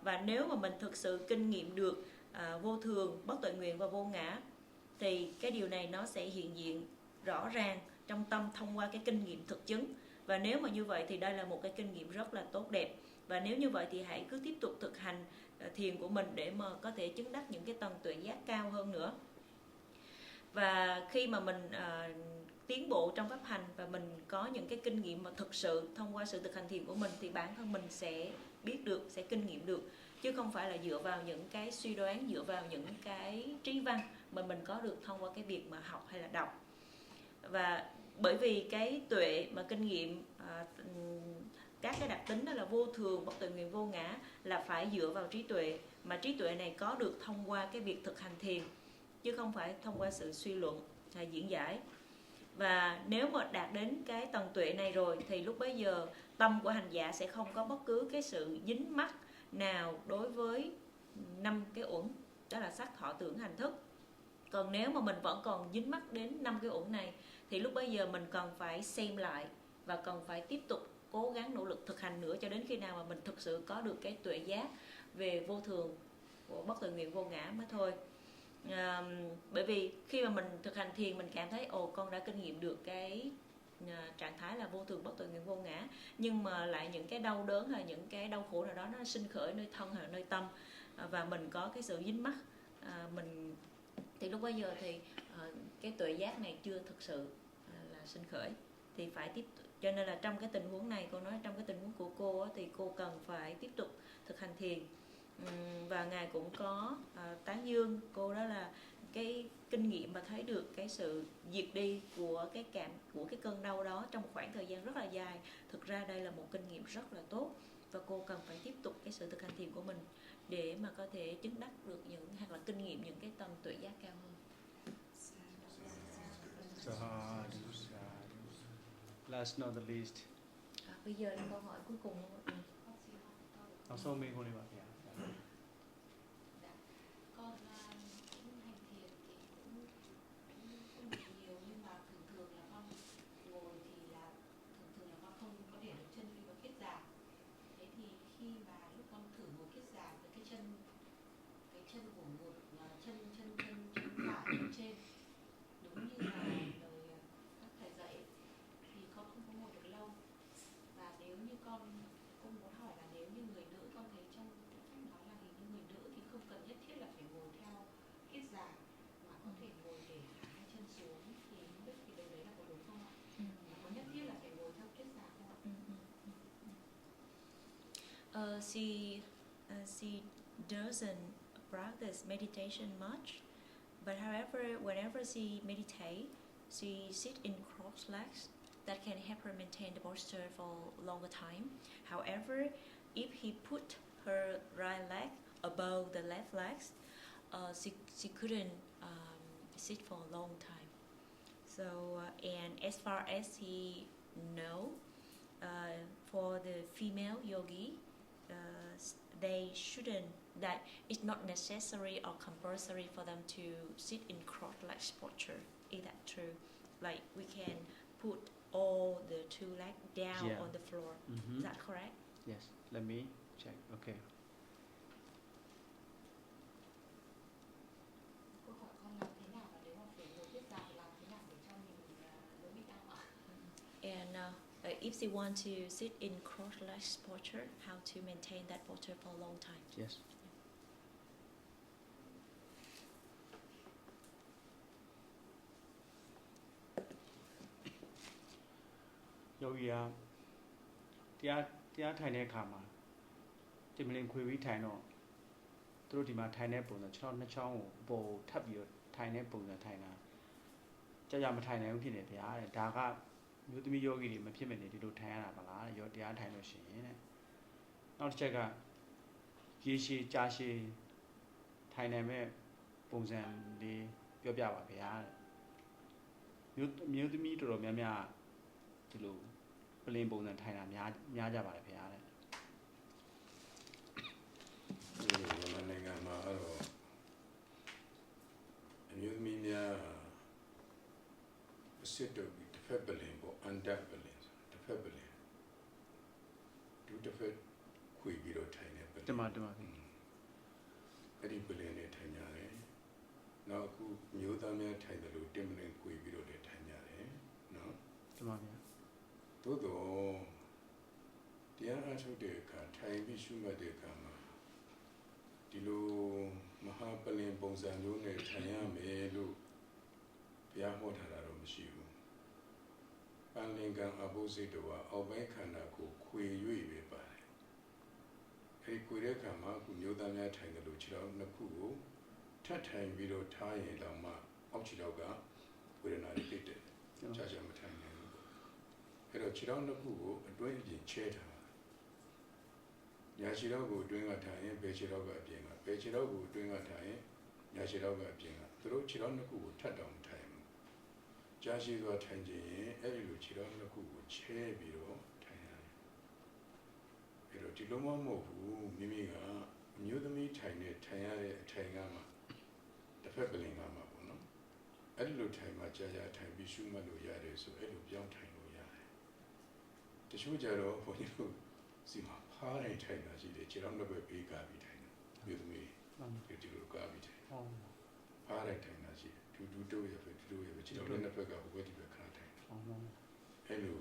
Và nếu mà mình thực sự kinh nghiệm được vô thường, bất toàn nguyện và vô ngã thì cái điều này nó sẽ hiện diện rõ ràng trong tâm thông qua cái kinh nghiệm thực chứng. Và nếu mà như vậy thì đây là một cái kinh nghiệm rất là tốt đẹp. Và nếu như vậy thì hãy cứ tiếp tục thực hành thiền của mình để mà có thể chứng đắc những cái tầng tuệ giác cao hơn nữa. Và khi mà mình tiến bộ trong pháp hành và mình có những cái kinh nghiệm mà thực sự thông qua sự thực hành thiền của mình thì bản thân mình sẽ biết được, sẽ kinh nghiệm được, chứ không phải là dựa vào những cái suy đoán, dựa vào những cái trí văn mà mình có được thông qua cái việc mà học hay là đọc. Và bởi vì cái tuệ mà kinh nghiệm các cái đặc tính đó là vô thường, bất toàn nguyện, vô ngã là phải dựa vào trí tuệ, mà trí tuệ này có được thông qua cái việc thực hành thiền chứ không phải thông qua sự suy luận hay diễn giải. Và nếu mà đạt đến cái tầng tuệ này rồi thì lúc bấy giờ tâm của hành giả sẽ không có bất cứ cái sự dính mắc nào đối với 5 cái uẩn, đó là sắc, thọ, tưởng, hành, thức. Còn nếu mà mình vẫn còn dính mắc đến 5 cái uẩn này thì lúc bấy giờ mình cần phải xem lại và cần phải tiếp tục cố gắng nỗ lực thực hành nữa cho đến khi nào mà mình thực sự có được cái tuệ giác về vô thường, của bất toàn nguyện, vô ngã mới thôi. Bởi vì khi mà mình thực hành thiền mình cảm thấy con đã kinh nghiệm được cái trạng thái là vô thường, bất toàn nguyện, vô ngã, nhưng mà lại những cái đau đớn hay những cái đau khổ nào đó nó sinh khởi nơi thân hay nơi tâm, và mình có cái sự dính mắc, thì lúc bấy giờ thì cái tuệ giác này chưa thực sự là sinh khởi, thì phải tiếp tục. Cho nên là trong cái tình huống này, cô nói trong cái tình huống của cô thì cô cần phải tiếp tục thực hành thiền. Và Ngài cũng có tán dương cô, đó là cái kinh nghiệm mà thấy được cái sự diệt đi của cái cơn đau đó trong một khoảng thời gian rất là dài. Thực ra đây là một kinh nghiệm rất là tốt và cô cần phải tiếp tục cái sự thực hành thiền của mình để mà có thể chứng đắc được hoặc là kinh nghiệm những cái tầng tuệ giác cao hơn. Last not the least. Bây giờ là câu hỏi cuối cùng. Also mình không đi vào. Con cũng hành thiền thì cũng không được nhiều, nhưng mà thường là con ngồi thì là thường là con không có để được chân đi vào kiết già. Thế thì khi mà lúc con thử ngồi kiết già với cái chân của ngược, chân phải bên trên đúng như là lời các thầy dạy thì con không có ngồi được lâu. Và nếu như con muốn hỏi là nếu như người nữ, con thấy trong sách nói là hình như người nữ thì không cần nhất thiết là phải ngồi theo kiết già mà có thể ngồi để thả hai chân xuống, thì không biết cái đấy là có đúng không ạ? Có nhất thiết là phải ngồi theo kiết già không ạ? She doesn't practice meditation much, but however, whenever she meditates, she sits in crossed legs. That can help her maintain the posture for longer time. However, if he put her right leg above the left legs, she couldn't sit for a long time. So, and as far as he know, for the female yogi, they shouldn't, that it's not necessary or compulsory for them to sit in cross-legged posture. Is that true? Like we can put all the two legs down Yeah. on the floor. Is that correct? Yes, let me check. Okay. Câu hỏi con làm thế nào và nếu mà phải ngồi viết dài làm thế nào để cho mình đỡ bị đau ạ? And if they want to sit in cross-legged posture, how to maintain that posture for a long time? Yes. Yogi တရားထိုင်တဲ့အခါမှာတင်မလင်ခွေပြီးထိုင်တော့သူတို့ဒီမှာထိုင်တဲ့ပုံစံ6နှစ်ချောင်းကိုအပေါ်ထပ်ပြီးတော့ထိုင်တဲ့ပုံစံထိုင်တာကြာမထိုင်နိုင်ဘူးဖြစ်နေဗျာတဲ့ဒါကမျိုးသမီးယောဂီတွေမဖြစ်မနေဒီလိုထိုင်ရတာပါလားတဲ့ရောတရားထိုင်လို့ရှိရင်တဲ့နောက်တစ်ချက်ကရေရှည်ကြာရှည်ထိုင်နိုင်မဲ့ပုံစံလေးပြောပြပါဗျာတဲ့မျိုးသမီးတော်တော်များများဒီလိုပလင်းပုံစံထိုင်တာများကြပါတယ်ဗျာတဲ့ မြန်မာနိုင်ငံမှာအဲ့တော့အမျိုးသမီးများအစစ်တို့တစ်ဖက်ပလင်ပေါ့အန်ဒတ်ပလင်တစ်ဖက်ပလင်ဒုတစ်ဖက်ခွေပြီးတော့ထိုင်နေပလင်တမအဲ့ဒီပလင်နဲ့ထိုင်ကြတယ်နောက်အခုမျိုးသားများထိုင်တယ်လို့တင်ပလင်ခွေပြီးတော့လည်းထိုင်ကြတယ်နော် တမဗျာ သို့တော့တရားအထုတ်တဲ့အခါထိုင်ပြီးရှုမှတ်တဲ့အခါမှာဒီလိုမဟာပလင်ပုံစံမျိုးနဲ့ထိုင်ရမယ်လို့ဘုရားဟောထားတာတော့မရှိဘူးပန်လင်ကံအဘုဇိတဝါအောက်ပိုင်းခန္ဓာကိုခွေ၍ပဲပါတယ်အဲဒီခွေတဲ့အခါမှာခုမျိုးသားများထိုင်တယ်လို့ခြေတော်နှစ်ခုကိုထပ်ထိုင်ပြီးတော့ထားရင်တော့မှအောက်ခြေတော်ကဝေဒနာတွေပြည့်တယ်ကြာကြာမထိုင်နိုင်ဘူးအဲ့တော့ခြေတော်နှစ်ခုကိုအတွင်းအပြင်ချဲထားညာခြေတော်ကိုအတွင်းကထားရင်ဘယ်ခြေတော်ကအပြင်ကဘယ်ခြေတော်ကိုအတွင်းကထားရင်ညာခြေတော်ကအပြင်ကသူတို့ခြေတော်နှစ်ခုကိုထပ်တောင်ထိုင်ဘူးကြာရှည်စွာထိုင်ခြင်းရင်အဲ့ဒီလိုခြေတော်နှစ်ခုကိုချဲပြီးတော့ထိုင်ရတယ်အဲ့တော့ဒီလိုမှမဟုတ်ဘူးမိမိကအမျိုးသမီးထိုင်တဲ့ထိုင်ရတဲ့အထိုင်ကမှတစ်ဖက်ပလင်ကမှပေါ့နော်အဲ့ဒီလိုထိုင်မှကြာကြာထိုင်ပြီးရှုမှတ်လို့ရတယ်ဆိုအဲ့လိုပြောင်းထိုင်လို့ရတယ်တချို့ကြတော့ဘုန်းကြီးတို့စီမှာဖားနေထိုင်တာရှိတယ်ခြေတော်နှစ်ဘက်ပေးကားပြီးထိုင်တာမျိုးသမီးဒီလိုကားပြီးထိုင်ဖားနေထိုင်တာရှိတယ်ဒူတိုးရပဲဒူတိုးရပဲခြေတော်နှစ်ဘက်ကဟိုဘက်ဒီဘက်ခဏထိုင်အဲ့လို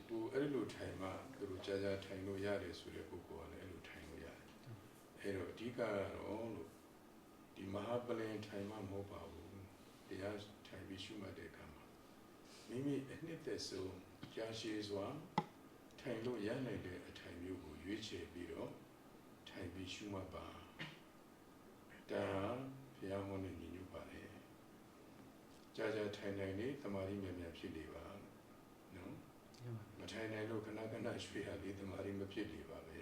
သူအဲ့လိုထိုင်မှသူတို့ကြာကြာထိုင်လို့ရတယ်ဆိုတဲ့ပုဂ္ဂိုလ်ကလည်းအဲ့လိုထိုင်လို့ရတယ်အဲ့တော့အဓိကကတော့လို့ဒီမဟာပလင်ထိုင်မှမဟုတ်ပါဘူးတရားထိုင်ပြီးရှုမှတ်တဲ့အခါမှာမိမိအနှစ်သက်ဆုံးကြာရှည်စွာထိုင်လို့ရနိုင်တဲ့အထိုင်မျိုးကိုရွေးချယ်ပြီးတော့ထိုင်ပြီးရှုမှတ်ပါဒါဘုရားဟောတဲ့ညီညွတ်ပါလေကြာကြာထိုင်နိုင်နေသမာဓိမြန်မြန်ဖြစ်နေပါနော်မထိုင်နိုင်လို့ခဏခဏရွှေ့ရလေသမာဓိမဖြစ်နေပါပဲ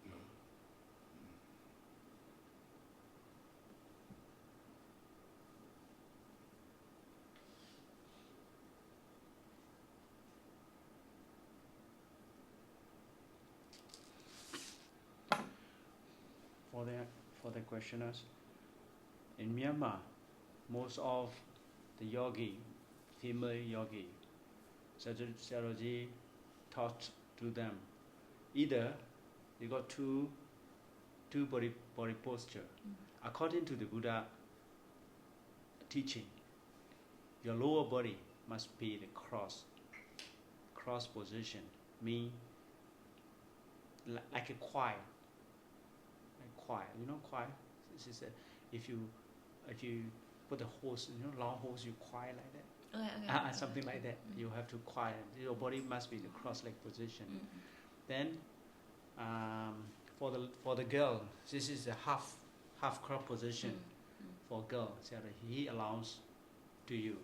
နော် For the questioners, in Myanmar, most of the yogi, female yogi, Sayadaw taught to them either they got two body posture. According to the Buddha teaching, your lower body must be the cross position, mean like a choir. Choir, you know choir. This is if you put the hose, you know, long hose, you choir like that. Okay. Something like that. You have to choir. Your body must be the cross-leg position. Then, for the girl, this is a half cross position for girl. So he allows to you,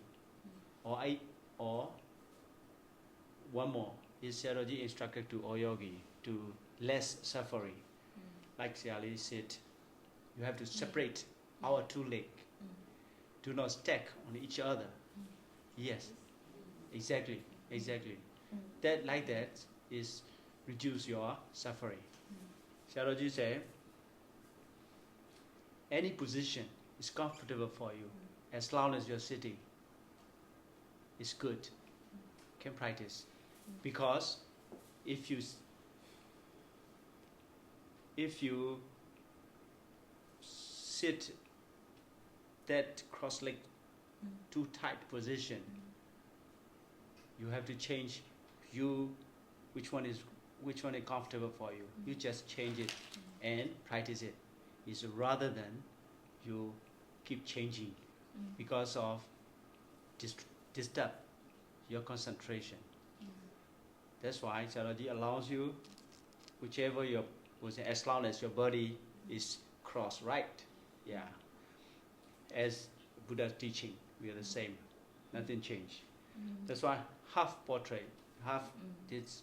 or one more is Sayadaw instructed to all yogi to less suffering. Like Sayali said, you have to separate our two legs. Do not stack on each other. Yes, exactly. That like that is reduce your suffering. Sayadaw say, any position is comfortable for you as long as you're sitting. It's good. Can practice. Because if you sit that cross-leg too tight position, you have to change which one is comfortable for you. You just change it and practice it. It's rather than you keep changing because of disturb your concentration. That's why Sayadaw allows you whichever your position, as long as your body is cross right. Yeah. As Buddha's teaching, we are the same. Nothing changed. That's why half portrait, half this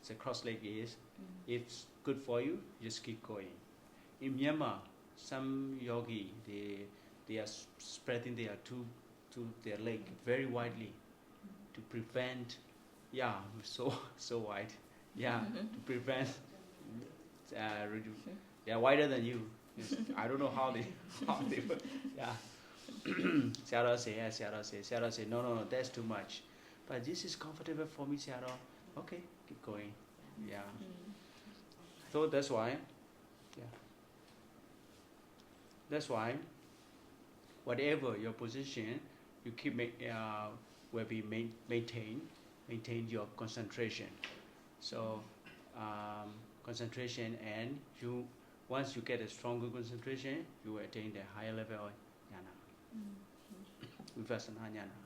the cross leg is. If it's good for you, just keep going. In Myanmar, some yogi they are spreading their their leg very widely to prevent. Yeah, so wide. Yeah, to prevent. Wider than you. I don't know how they. Yeah. Sayadaw say, no, that's too much. But this is comfortable for me, Sayadaw. Okay, keep going. Yeah. So that's why. Yeah. That's why. Whatever your position, you keep will be maintain your concentration. So concentration, and once you get a stronger concentration, you will attain the higher level of jnana. Vipassana jnana.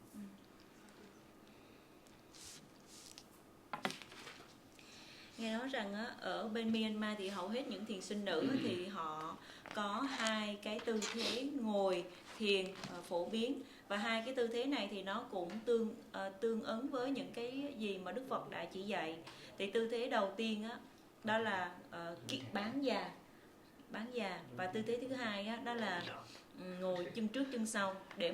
Nghe nói rằng ở bên Myanmar thì hầu hết những thiền sinh nữ thì họ có hai cái tư thế ngồi thiền phổ biến, và hai cái tư thế này thì nó cũng tương ứng với những cái gì mà Đức Phật đã chỉ dạy. Thì tư thế đầu tiên đó là bán già, và tư thế thứ hai đó là ngồi chân trước chân sau, để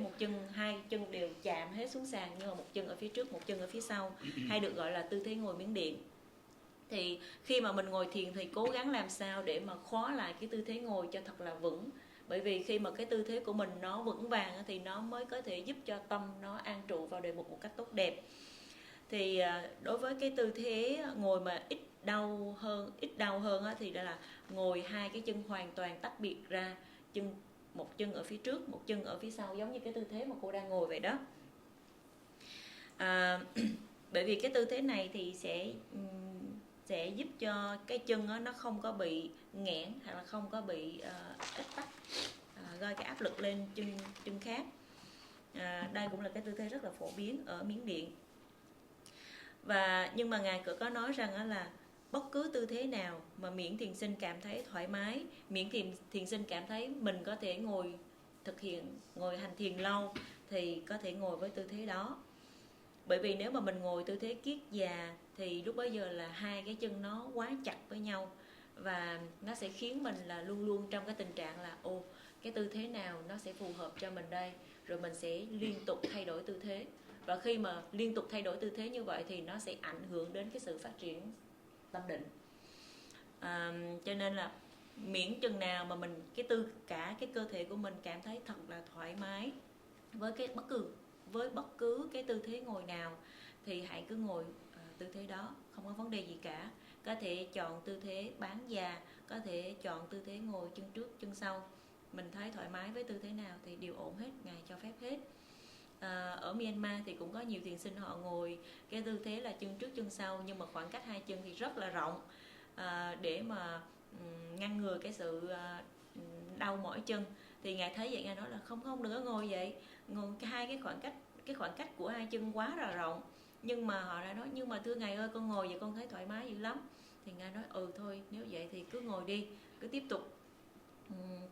hai chân đều chạm hết xuống sàn, nhưng mà một chân ở phía trước, một chân ở phía sau, hay được gọi là tư thế ngồi miến điện. Thì khi mà mình ngồi thiền thì cố gắng làm sao để mà khóa lại cái tư thế ngồi cho thật là vững. Bởi vì khi mà cái tư thế của mình nó vững vàng thì nó mới có thể giúp cho tâm nó an trụ vào đề mục một cách tốt đẹp. Thì đối với cái tư thế ngồi mà ít đau hơn thì đó là ngồi hai cái chân hoàn toàn tách biệt ra, một chân ở phía trước, một chân ở phía sau, giống như cái tư thế mà cô đang ngồi vậy đó. Bởi vì cái tư thế này thì sẽ giúp cho cái chân nó không có bị nghẽn, hoặc là không có bị ích tắc, gây cái áp lực lên chân khác. Đây cũng là cái tư thế rất là phổ biến ở Miến Điện. Nhưng mà Ngài có nói rằng là bất cứ tư thế nào mà miễn thiền sinh cảm thấy thoải mái, miễn thiền sinh cảm thấy mình có thể ngồi hành thiền lâu, thì có thể ngồi với tư thế đó. Bởi vì nếu mà mình ngồi tư thế kiết già thì lúc bấy giờ là hai cái chân nó quá chặt với nhau, và nó sẽ khiến mình là luôn luôn trong cái tình trạng là cái tư thế nào nó sẽ phù hợp cho mình đây, rồi mình sẽ liên tục thay đổi tư thế. Và khi mà liên tục thay đổi tư thế như vậy thì nó sẽ ảnh hưởng đến cái sự phát triển tâm định. Cho nên là miễn chừng nào mà mình cả cái cơ thể của mình cảm thấy thật là thoải mái với bất cứ cái tư thế ngồi nào, thì hãy cứ ngồi tư thế đó, không có vấn đề gì cả. Có thể chọn tư thế bán già, có thể chọn tư thế ngồi chân trước chân sau. Mình thấy thoải mái với tư thế nào thì đều ổn hết, Ngài cho phép hết. Ở Myanmar thì cũng có nhiều thiền sinh họ ngồi cái tư thế là chân trước chân sau, nhưng mà khoảng cách hai chân thì rất là rộng, để mà ngăn ngừa cái sự đau mỏi chân. Thì Ngài thấy vậy, Ngài nói là không đừng có ngồi vậy, ngồi cái khoảng cách của hai chân quá là rộng. Nhưng mà họ đã nói, nhưng mà thưa Ngài ơi, con ngồi vậy con thấy thoải mái dữ lắm. Thì Ngài nói thôi, nếu vậy thì cứ ngồi đi, cứ tiếp tục.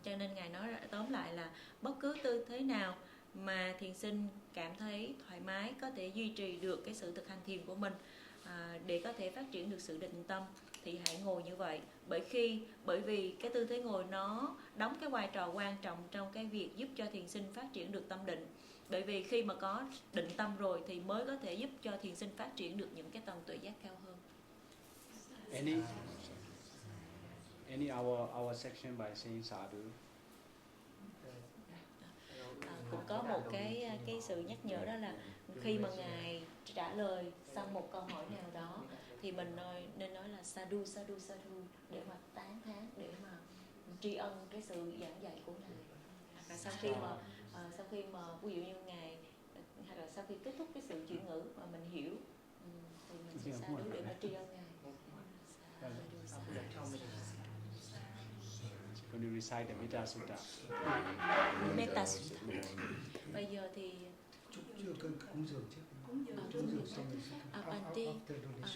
Cho nên Ngài nói tóm lại là bất cứ tư thế nào mà thiền sinh cảm thấy thoải mái, có thể duy trì được cái sự thực hành thiền của mình, để có thể phát triển được sự định tâm, thì hãy ngồi như vậy. Bởi vì cái tư thế ngồi nó đóng cái vai trò quan trọng trong cái việc giúp cho thiền sinh phát triển được tâm định. Bởi vì khi mà có định tâm rồi thì mới có thể giúp cho thiền sinh phát triển được những cái tầng tuệ giác cao hơn. any our section by saying sadhu. Cũng có một cái sự nhắc nhở đó là khi mà ngài trả lời xong một câu hỏi nào đó thì mình nên nói là sadhu sadhu sadhu để mà tán thán, để mà tri ân cái sự giảng dạy của ngài. Và sau khi mà ví dụ như ngài hay là sau khi kết thúc cái sự chuyển ngữ mà mình hiểu thì mình sẽ sadhu để mà tri ân ngài. When you recite the Metta Sutta. Metta Sutta. Bây giờ thì chưa cần cúng dường chứ. Cúng dường Cúng dường xong rồi sẽ Bante,